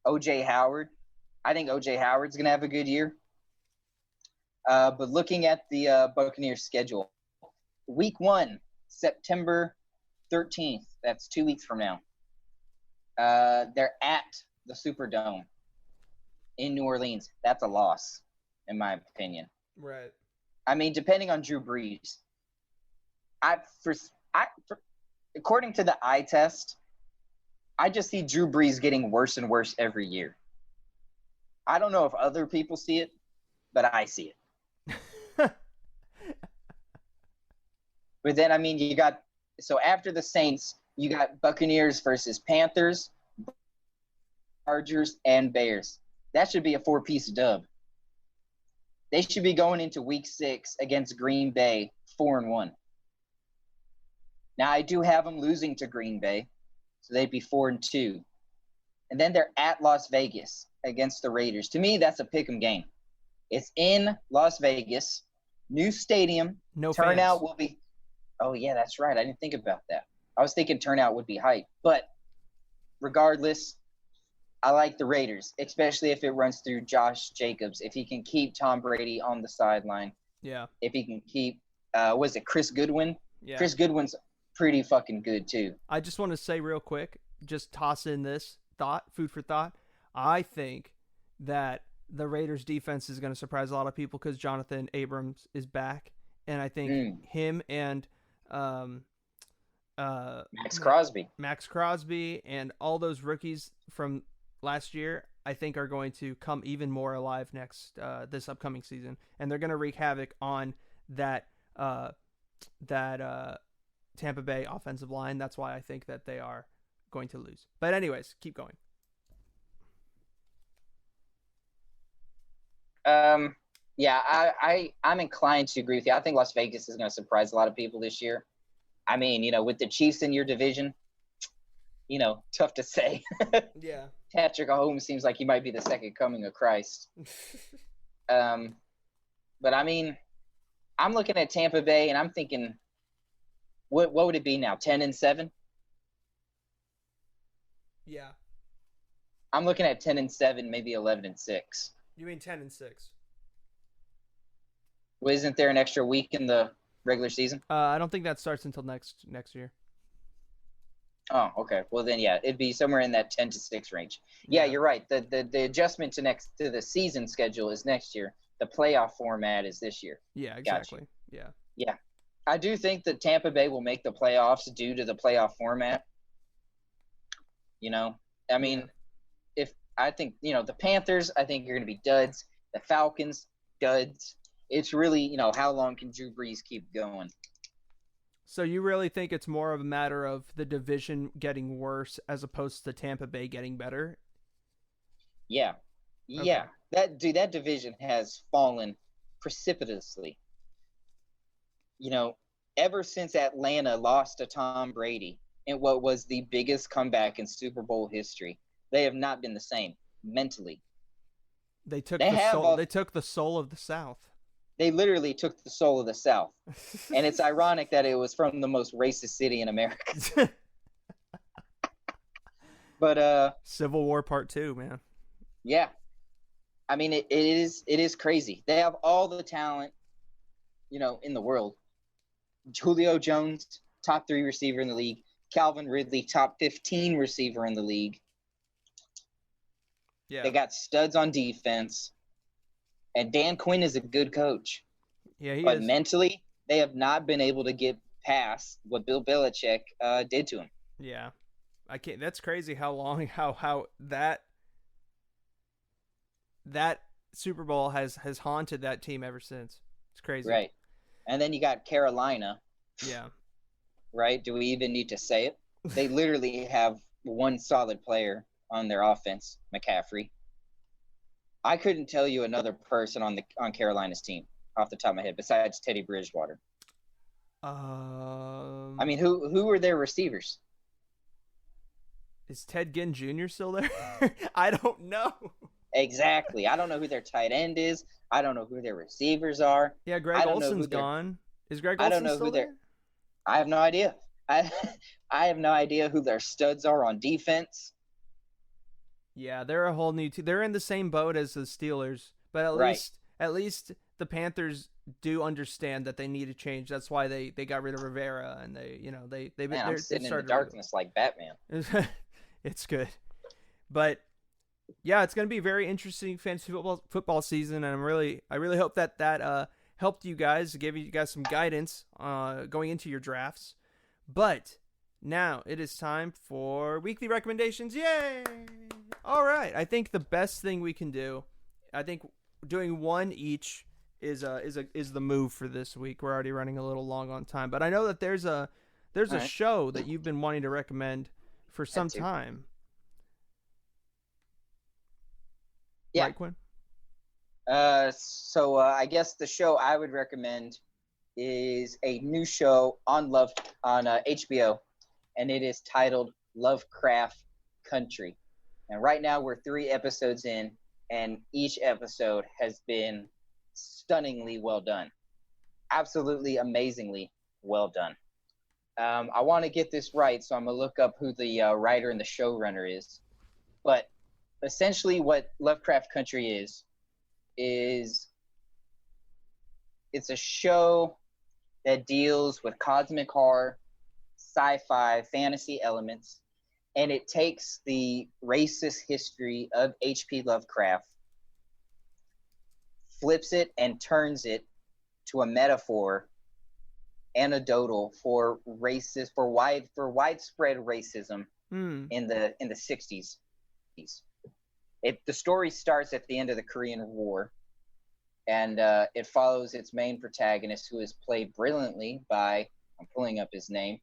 O.J. Howard. I think O.J. Howard's going to have a good year. But looking at the Buccaneers schedule, week 1, September 13th. That's 2 weeks from now. They're at the Superdome in New Orleans. That's a loss, in my opinion. Right. I mean, depending on Drew Brees, according to the eye test, I just see Drew Brees getting worse and worse every year. I don't know if other people see it, but I see it. But then, I mean, so after the Saints, you got Buccaneers versus Panthers, Chargers, and Bears. That should be a 4-piece dub. They should be going into week 6 against Green Bay 4-1. Now, I do have them losing to Green Bay, so they'd be 4-2. And then they're at Las Vegas against the Raiders. To me, that's a pick'em game. It's in Las Vegas, new stadium. No turnout fans. Will be. Oh yeah, that's right. I didn't think about that. I was thinking turnout would be hype, but regardless, I like the Raiders, especially if it runs through Josh Jacobs. If he can keep Tom Brady on the sideline. Yeah. If he can keep, was it Chris Goodwin? Yeah. Chris Goodwin's pretty fucking good too. I just want to say real quick, just toss in this thought, food for thought. I think that the Raiders defense is going to surprise a lot of people because Jonathan Abrams is back, and I think him and Max Crosby and all those rookies from last year, I think are going to come even more alive this upcoming season, and they're going to wreak havoc on that Tampa Bay offensive line. That's why I think that they are going to lose. But anyways, keep going. Yeah, I'm inclined to agree with you. I think Las Vegas is going to surprise a lot of people this year. I mean, with the Chiefs in your division, tough to say. Yeah. Patrick Mahomes seems like he might be the second coming of Christ. But I mean, I'm looking at Tampa Bay and I'm thinking, what would it be now? 10-7? Yeah. I'm looking at 10-7, maybe 11-6. You mean 10-6? Well, isn't there an extra week in the regular season? I don't think that starts until next year. Oh, okay. Well, then, yeah, it'd be somewhere in that 10-6 range. Yeah, you're right. The adjustment to the season schedule is next year. The playoff format is this year. Yeah, exactly. Gotcha. Yeah. I do think that Tampa Bay will make the playoffs due to the playoff format. I mean, if I think, the Panthers, I think are going to be duds. The Falcons, duds. It's really, how long can Drew Brees keep going? So you really think it's more of a matter of the division getting worse as opposed to Tampa Bay getting better? Yeah. Yeah. Okay. That division has fallen precipitously. you know, ever since Atlanta lost to Tom Brady in what was the biggest comeback in Super Bowl history, they have not been the same mentally. They took They the have soul. all, They took the soul of the South. they literally took the soul of the South. And it's ironic that it was from the most racist city in America. But Civil War Part 2, man. yeah. I mean it is crazy. They have all the talent, in the world. Julio Jones, top 3 receiver in the league. Calvin Ridley, top 15 receiver in the league. Yeah. They got studs on defense. And Dan Quinn is a good coach. Yeah, he but is. mentally, they have not been able to get past what Bill Belichick did to him. Yeah. I can't. That's crazy how long how that Super Bowl has haunted that team ever since. It's crazy. Right. And then you got Carolina. Yeah. Right? Do we even need to say it? They literally have one solid player on their offense, McCaffrey. I couldn't tell you another person on Carolina's team off the top of my head besides Teddy Bridgewater. I mean, who were their receivers? Is Ted Ginn Jr. still there? I don't know. Exactly. I don't know who their tight end is. I don't know who their receivers are. Yeah, Greg Olson's gone. Is Greg Olson still there? I have no idea. I have no idea who their studs are on defense. Yeah, they're a whole new team. They're in the same boat as the Steelers, but at least the Panthers do understand that they need to change. That's why they got rid of Rivera, and I'm sitting in the darkness like Batman. It's good, but yeah, it's going to be a very interesting fantasy football season, and I really hope that helped you guys, gave you guys some guidance going into your drafts. But now it is time for weekly recommendations. Yay! All right, I think the best thing we can do, I think doing one each is the move for this week. We're already running a little long on time, but I know that there's a show that you've been wanting to recommend for some time. Yeah. Right, Quinn? So I guess the show I would recommend is a new show on HBO, and it is titled Lovecraft Country. And right now we're 3 episodes in, and each episode has been stunningly well done. Absolutely amazingly well done. I want to get this right, so I'm going to look up who the writer and the showrunner is. But essentially what Lovecraft Country is it's a show that deals with cosmic horror, sci-fi, fantasy elements, and it takes the racist history of H.P. Lovecraft, flips it and turns it to a metaphor, anecdotal for widespread racism in the 60s. The story starts at the end of the Korean War, and it follows its main protagonist, who is played brilliantly by, I'm pulling up his name,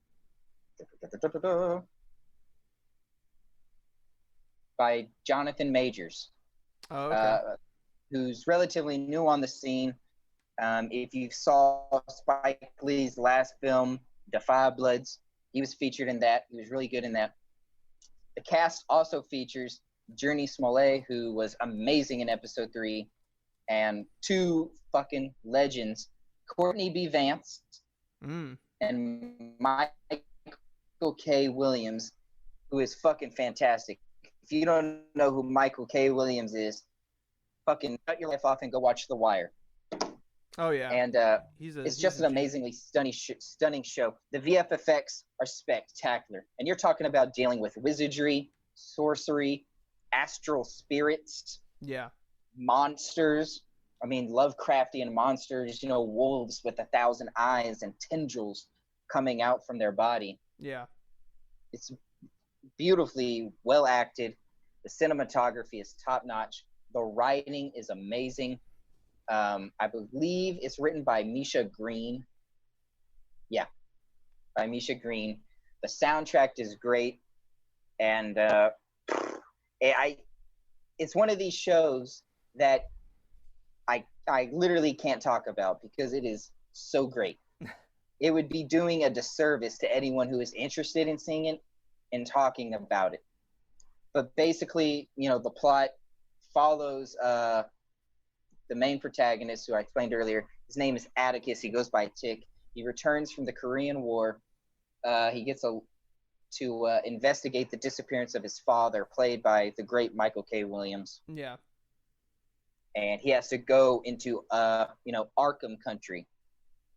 by Jonathan Majors, who's relatively new on the scene. If you saw Spike Lee's last film, Defy Bloods, he was featured in that. He was really good in that. The cast also features Journey Smollett, who was amazing in episode 3, and 2 fucking legends, Courtney B. Vance and Michael K. Williams, who is fucking fantastic. If you don't know who Michael K. Williams is, fucking cut your life off and go watch The Wire. Oh yeah, and it's just an amazingly stunning show. The VFX are spectacular, and you're talking about dealing with wizardry, sorcery, astral spirits, monsters. I mean, Lovecraftian monsters. Wolves with 1,000 eyes and tendrils coming out from their body. Yeah, it's beautifully well acted. The cinematography is top notch. The writing is amazing. I believe it's written by Misha Green. Yeah, by Misha Green. The soundtrack is great, and it's one of these shows that I literally can't talk about because it is so great. it would be doing a disservice to anyone who is interested in seeing it and talking about it. But basically, the plot follows the main protagonist, who I explained earlier. His name is Atticus. He goes by Tick. He returns from the Korean War. He gets to investigate the disappearance of his father, played by the great Michael K. Williams. Yeah. And he has to go into Arkham country.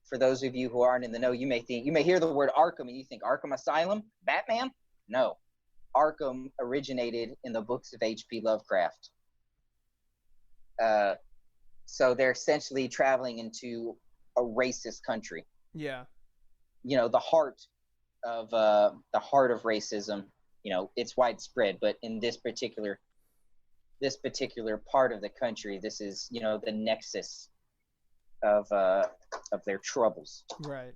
For those of you who aren't in the know, you may hear the word Arkham and you think Arkham Asylum, Batman? No. Arkham originated in the books of H.P. Lovecraft. So they're essentially traveling into a racist country. Yeah. The heart of racism, it's widespread, but in this particular part of the country, this is, the nexus of their troubles. Right.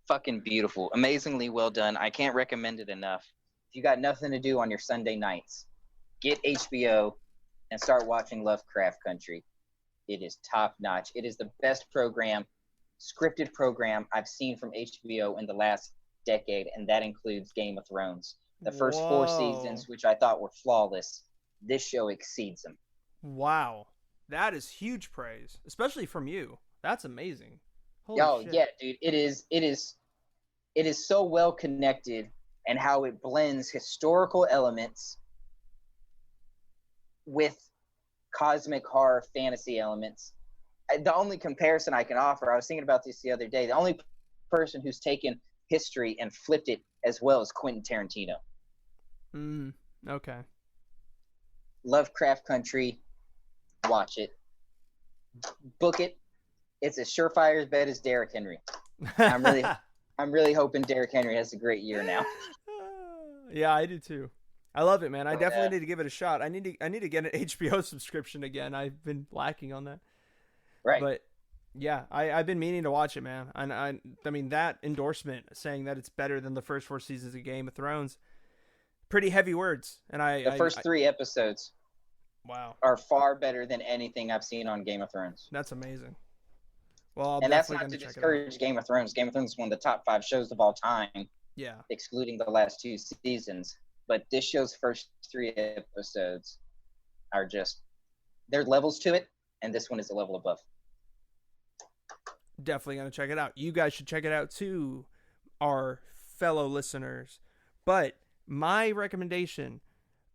Fucking beautiful. Amazingly well done. I can't recommend it enough. If you got nothing to do on your Sunday nights, get HBO and start watching Lovecraft Country. It is top notch. It is the best scripted program I've seen from HBO in the last decade, and that includes Game of Thrones. The first 4 seasons, which I thought were flawless, this show exceeds them. Wow. That is huge praise, especially from you. That's amazing. Holy shit. Yeah, dude. It is so well connected, and how it blends historical elements with cosmic horror fantasy elements. The only comparison I can offer, I was thinking about this the other day, the only person who's taken history and flipped it as well as Quentin Tarantino. Okay. Lovecraft Country, watch it. Book it. It's as surefire as bet as Derrick Henry. I'm really hoping Derrick Henry has a great year now. Yeah, I do too. I love it, man. I definitely need to give it a shot. I need to get an HBO subscription again. I've been lacking on that. Right. But yeah, I've been meaning to watch it, man. And I mean, that endorsement saying that it's better than the first 4 seasons of Game of Thrones, pretty heavy words. And the first 3 episodes, wow, are far better than anything I've seen on Game of Thrones. That's amazing. Well, and that's not to discourage Game of Thrones. Game of Thrones is one of the top 5 shows of all time. Yeah. Excluding the last 2 seasons. But this show's first 3 episodes are just, there are levels to it, and this one is a level above. Definitely going to check it out. You guys should check it out too, our fellow listeners. But my recommendation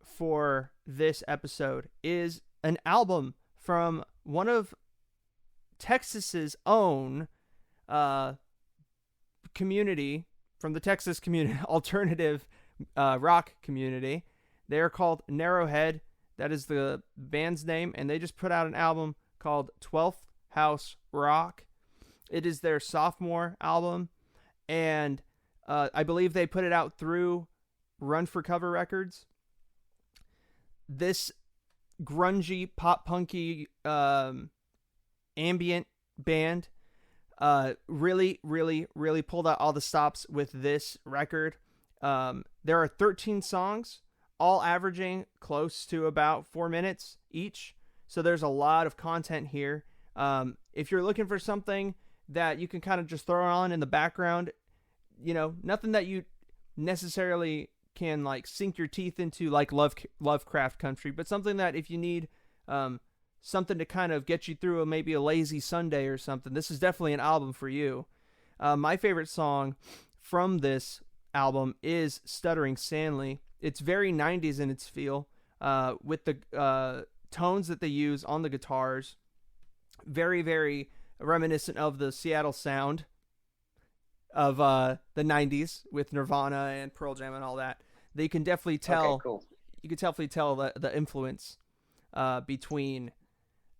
for this episode is an album from one of Texas's own community, from the Texas community, alternative rock community. They're called Narrowhead. That is the band's name, and they just put out an album called 12th House Rock. It is their sophomore album, and I believe they put it out through Run for Cover Records. This grungy, pop-punky, ambient band really, really, really pulled out all the stops with this record. There are 13 songs, all averaging close to about 4 minutes each. So there's a lot of content here. If you're looking for something that you can kind of just throw on in the background, nothing that you necessarily can like sink your teeth into like Lovecraft Country, but something that if you need something to kind of get you through maybe a lazy Sunday or something, this is definitely an album for you. My favorite song from this album is Stuttering Stanley. It's very 90s in its feel, with the tones that they use on the guitars. Very, very reminiscent of the Seattle sound of the 90s with Nirvana and Pearl Jam and all that. You can definitely tell. Okay, cool. You can definitely tell the influence between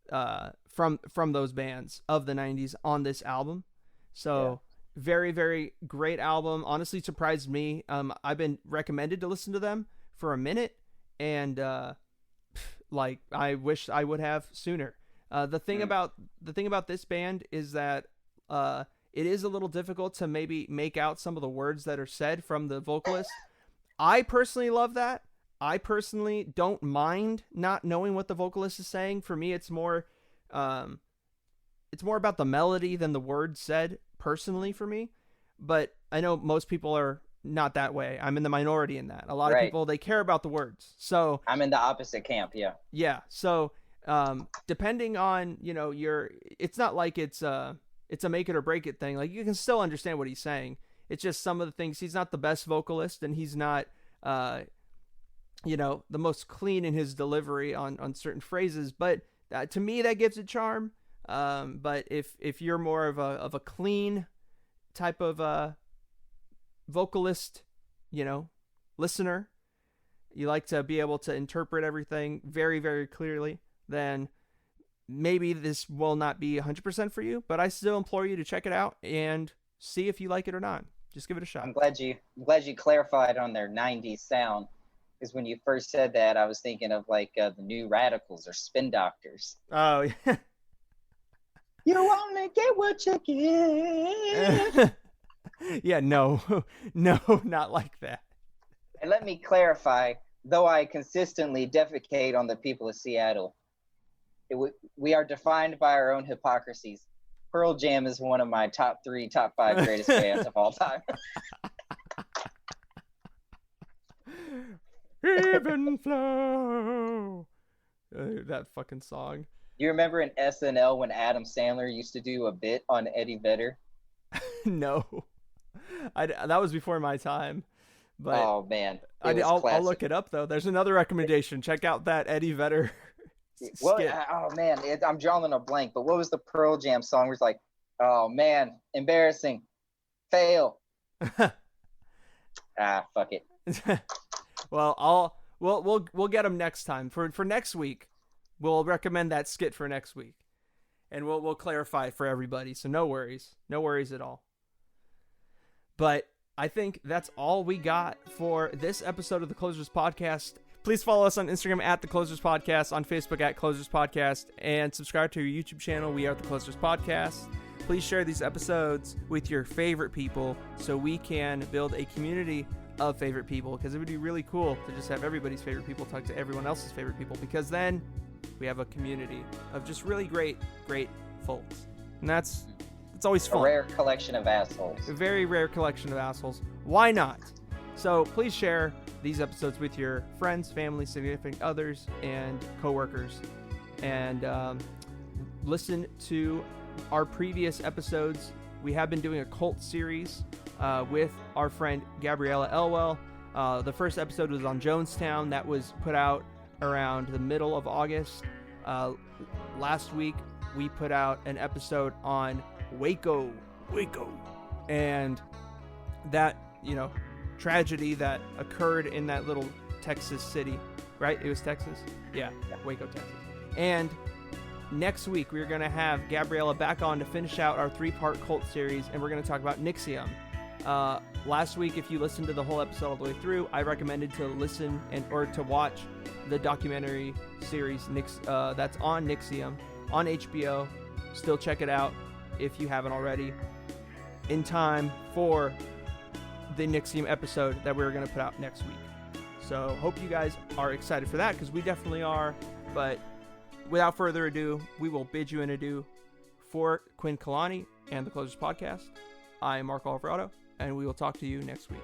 from those bands of the 90s on this album. So very, very great album. Honestly surprised me. I've been recommended to listen to them for a minute, and like I wish I would have sooner. The thing about this band is that it is a little difficult to maybe make out some of the words that are said from the vocalist. I personally love that. I personally don't mind not knowing what the vocalist is saying. For me, it's more it's more about the melody than the words said personally for me. But I know most people are not that way. I'm in the minority in that. A lot of Right. people, they care about the words. So I'm in the opposite camp. Yeah. yeah. So depending on, it's not like it's a make it or break it thing. Like you can still understand what he's saying. It's just some of the things, he's not the best vocalist, and he's not the most clean in his delivery on certain phrases, but to me that gives it charm. But if you're more of a clean type of vocalist, listener, you like to be able to interpret everything very, very clearly, then maybe this will not be 100% for you, but I still implore you to check it out and see if you like it or not. Just give it a shot. I'm glad you clarified on their 90s sound, because when you first said that, I was thinking of like the New Radicals or Spin Doctors. Oh, yeah. You only get what you give. Yeah, no, not like that. And let me clarify, though I consistently defecate on the people of Seattle, we are defined by our own hypocrisies. Pearl Jam is one of my top 5 greatest bands of all time. Even flow. That fucking song. You remember in SNL when Adam Sandler used to do a bit on Eddie Vedder? No, that was before my time. But oh man, I'll look it up though. There's another recommendation. Check out that Eddie Vedder. What? Oh man, I'm drawing a blank. But what was the Pearl Jam song? Where it's like, oh man, embarrassing, fail. Fuck it. Well, we'll get them next time. For next week, we'll recommend that skit for next week, and we'll clarify for everybody. So no worries at all. But I think that's all we got for this episode of the Closers Podcast. Please follow us on Instagram at The Closers Podcast, on Facebook at Closers Podcast, and subscribe to our YouTube channel. We are The Closers Podcast. Please share these episodes with your favorite people so we can build a community of favorite people, because it would be really cool to just have everybody's favorite people talk to everyone else's favorite people, because then we have a community of just really great folks. And that's always fun. A rare collection of assholes. A very rare collection of assholes. Why not? So please share these episodes with your friends, family, significant others, and coworkers. And listen to our previous episodes. We have been doing a cult series with our friend Gabriella Elwell. The first episode was on Jonestown. That was put out around the middle of August. Last week, we put out an episode on Waco. And that, tragedy that occurred in that little Texas city, right? It was Texas? Yeah, Waco, Texas. And next week, we're going to have Gabriella back on to finish out our 3-part cult series, and we're going to talk about NXIVM. Last week, if you listened to the whole episode all the way through, I recommended to listen or to watch the documentary series that's on NXIVM on HBO. Still check it out if you haven't already, in time for the NXIVM episode that we're going to put out next week. So hope you guys are excited for that, because we definitely are. But without further ado, we will bid you an adieu. For Quinn, Kalani, and the Closers Podcast, I am Mark Alvarado, and we will talk to you next week.